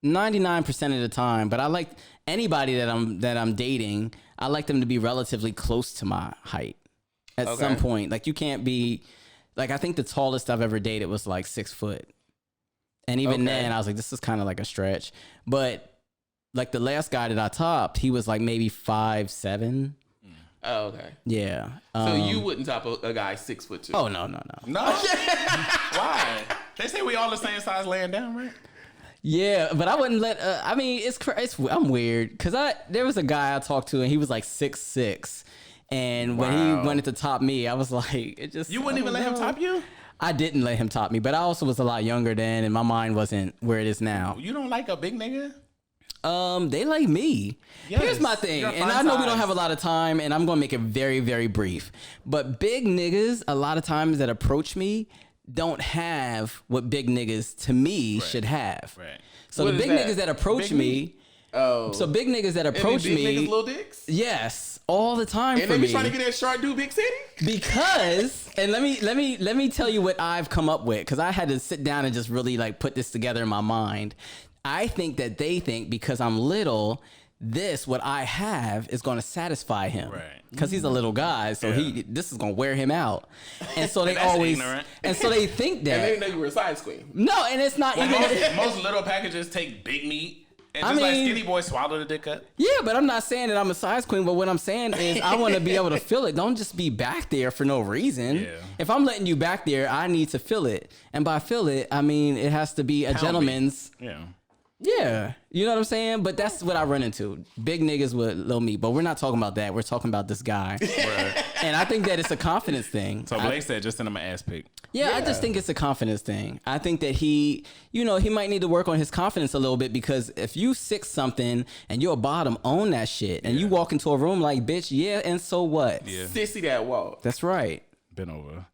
[SPEAKER 2] 99% of the time, but I like anybody that I'm dating. I like them to be relatively close to my height at some point. Like you can't be like, I think the tallest I've ever dated was like 6 foot. And even then I was like, this is kind of like a stretch. But like the last guy that I topped, he was like maybe 5'7".
[SPEAKER 3] Oh, okay.
[SPEAKER 2] Yeah.
[SPEAKER 3] So you wouldn't top a guy 6'2"?
[SPEAKER 2] Oh, no.
[SPEAKER 1] No? Why? They say we all the same size laying down, right?
[SPEAKER 2] Yeah, but I wouldn't let. I mean, I'm weird because there was a guy I talked to and he was like 6'6", and when he wanted to top me, I was like, it just.
[SPEAKER 1] You wouldn't even let him top you?
[SPEAKER 2] I didn't let him top me, but I also was a lot younger then, and my mind wasn't where it is now.
[SPEAKER 1] You don't like a big nigga?
[SPEAKER 2] They like me.
[SPEAKER 1] Yes,
[SPEAKER 2] Here's my thing, and I know we don't have a lot of time, and I'm gonna make it very, very brief. But big niggas, a lot of times that approach me, don't have what big niggas to me should have.
[SPEAKER 1] Right.
[SPEAKER 2] So
[SPEAKER 3] What
[SPEAKER 2] the
[SPEAKER 3] is
[SPEAKER 2] big
[SPEAKER 3] that?
[SPEAKER 2] niggas that approach me.
[SPEAKER 3] Oh.
[SPEAKER 2] So big niggas that approach
[SPEAKER 3] big
[SPEAKER 2] me.
[SPEAKER 3] niggas, little dicks?
[SPEAKER 2] Yes, all the time
[SPEAKER 3] And
[SPEAKER 2] for
[SPEAKER 3] they
[SPEAKER 2] me.
[SPEAKER 3] be trying to get that short dude big city?
[SPEAKER 2] Because, and let me tell you what I've come up with, because I had to sit down and just really like put this together in my mind. I think that they think because I'm little, what I have is going to satisfy him,
[SPEAKER 1] right?
[SPEAKER 2] Because he's a little guy, so this is going to wear him out, and so they always,
[SPEAKER 1] ignorant.
[SPEAKER 2] and so they think that.
[SPEAKER 3] And they didn't know you were a size queen.
[SPEAKER 2] No, and it's not even.
[SPEAKER 1] Most little packages take big meat, and just
[SPEAKER 2] I
[SPEAKER 1] like
[SPEAKER 2] mean-
[SPEAKER 1] skinny boys swallow the dick up.
[SPEAKER 2] Yeah, but I'm not saying that I'm a size queen. But what I'm saying is I want to be able to feel it. Don't just be back there for no reason.
[SPEAKER 1] Yeah.
[SPEAKER 2] If I'm letting you back there, I need to feel it. And by feel it, I mean it has to be a gentleman's.
[SPEAKER 1] Yeah.
[SPEAKER 2] Yeah. You know what I'm saying? But that's what I run into. Big niggas with little meat. But we're not talking about that. We're talking about this guy. And I think that it's a confidence thing.
[SPEAKER 1] So Blake said, just send him an ass pic.
[SPEAKER 2] Yeah, I just think it's a confidence thing. I think that he might need to work on his confidence a little bit, because if you 6 something and you're a bottom, own that shit. And you walk into a room like, bitch, yeah, and so what?
[SPEAKER 1] Yeah.
[SPEAKER 3] Sissy that walk.
[SPEAKER 2] That's right.
[SPEAKER 1] Been over.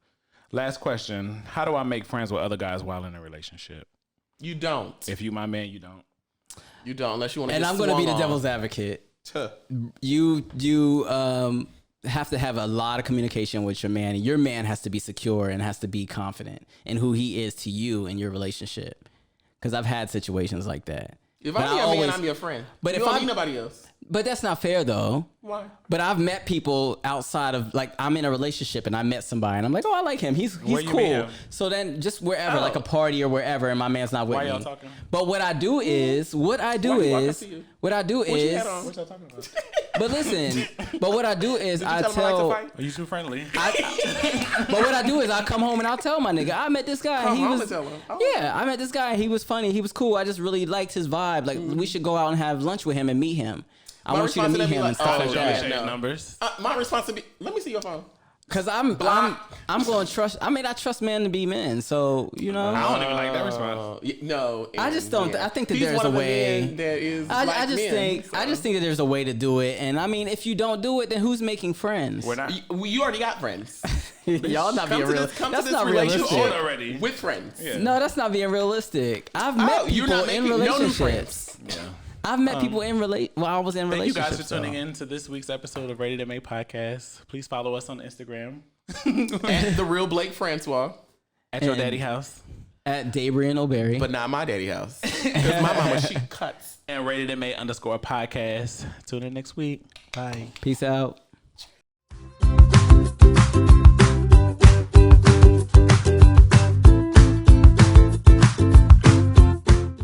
[SPEAKER 1] Last question. How do I make friends with other guys while in a relationship?
[SPEAKER 3] You don't.
[SPEAKER 1] If you my man, you don't.
[SPEAKER 3] You don't, unless you want to.
[SPEAKER 2] And I'm going to be the devil's advocate. You have to have a lot of communication with your man. And your man has to be secure and has to be confident in who he is to you in your relationship. Because I've had situations like that.
[SPEAKER 3] If
[SPEAKER 2] But
[SPEAKER 3] I'm your
[SPEAKER 2] I
[SPEAKER 3] man,
[SPEAKER 2] always-
[SPEAKER 3] I'm your friend.
[SPEAKER 2] But
[SPEAKER 3] you
[SPEAKER 2] if
[SPEAKER 3] don't
[SPEAKER 2] I'm-
[SPEAKER 3] need nobody else.
[SPEAKER 2] But that's not fair though.
[SPEAKER 3] Why?
[SPEAKER 2] But I've met people outside of, like, I'm in a relationship and I met somebody and I'm like, oh, I like him. He's
[SPEAKER 1] Where you meet
[SPEAKER 2] cool.
[SPEAKER 1] him?
[SPEAKER 2] So then just wherever,
[SPEAKER 3] Oh.
[SPEAKER 2] like a party or wherever, and my man's not with
[SPEAKER 1] Why
[SPEAKER 2] me.
[SPEAKER 1] y'all talking?
[SPEAKER 2] But what I do is,
[SPEAKER 3] Why he walk up to you?
[SPEAKER 2] what I do
[SPEAKER 3] What you
[SPEAKER 2] is,
[SPEAKER 3] had on?
[SPEAKER 1] What y'all talking about?
[SPEAKER 2] but listen, but what I do is
[SPEAKER 3] Did you
[SPEAKER 2] I
[SPEAKER 3] tell him I like
[SPEAKER 2] tell,
[SPEAKER 3] to fight?
[SPEAKER 1] Are you too friendly?
[SPEAKER 2] but what I do is I come home and I'll tell my nigga, I met this guy.
[SPEAKER 3] Come
[SPEAKER 2] he
[SPEAKER 3] home
[SPEAKER 2] was,
[SPEAKER 3] and tell him. Oh.
[SPEAKER 2] yeah, I met this guy. He was funny. He was cool. I just really liked his vibe. Like, we should go out and have lunch with him and meet him. I
[SPEAKER 3] My
[SPEAKER 2] want you to meet
[SPEAKER 3] responsibility
[SPEAKER 2] him
[SPEAKER 3] like,
[SPEAKER 2] and stuff
[SPEAKER 3] oh,
[SPEAKER 2] like
[SPEAKER 1] You
[SPEAKER 3] yeah,
[SPEAKER 1] only
[SPEAKER 2] that.
[SPEAKER 1] change
[SPEAKER 3] no.
[SPEAKER 1] numbers.
[SPEAKER 3] My responsibility. Let me see your phone.
[SPEAKER 2] Cause I'm going to trust. I mean, I trust men to be men. So you know,
[SPEAKER 1] I don't even like that response.
[SPEAKER 3] No,
[SPEAKER 2] I just don't. I think that
[SPEAKER 3] He's
[SPEAKER 2] there's
[SPEAKER 3] one
[SPEAKER 2] a
[SPEAKER 3] of the
[SPEAKER 2] way.
[SPEAKER 3] men that is.
[SPEAKER 2] I
[SPEAKER 3] like
[SPEAKER 2] just
[SPEAKER 3] men,
[SPEAKER 2] think.
[SPEAKER 3] so.
[SPEAKER 2] I just think that there's a way to do it. And I mean, if you don't do it, then who's making friends?
[SPEAKER 1] We're not.
[SPEAKER 3] You already got friends.
[SPEAKER 2] Y'all not being real. That's not
[SPEAKER 3] relationship
[SPEAKER 2] realistic.
[SPEAKER 1] already.
[SPEAKER 3] with friends.
[SPEAKER 1] Yeah.
[SPEAKER 2] No, that's not being realistic. I've met
[SPEAKER 3] you're
[SPEAKER 2] people
[SPEAKER 3] not
[SPEAKER 2] in
[SPEAKER 3] making no new
[SPEAKER 2] relationships.
[SPEAKER 3] friends.
[SPEAKER 1] Yeah.
[SPEAKER 2] I've met people in I was in
[SPEAKER 1] Thank you
[SPEAKER 2] relationships.
[SPEAKER 1] guys for tuning in to this week's episode of Ratedmapodcast. Please follow us on Instagram
[SPEAKER 3] At the real Blake Francois,
[SPEAKER 1] at your daddy house
[SPEAKER 2] At Dabrian O'Berry.
[SPEAKER 3] but not my daddy house. Because my mama, she cuts.
[SPEAKER 1] and Ratedma_podcast. Tune in next week. Bye.
[SPEAKER 2] Peace out.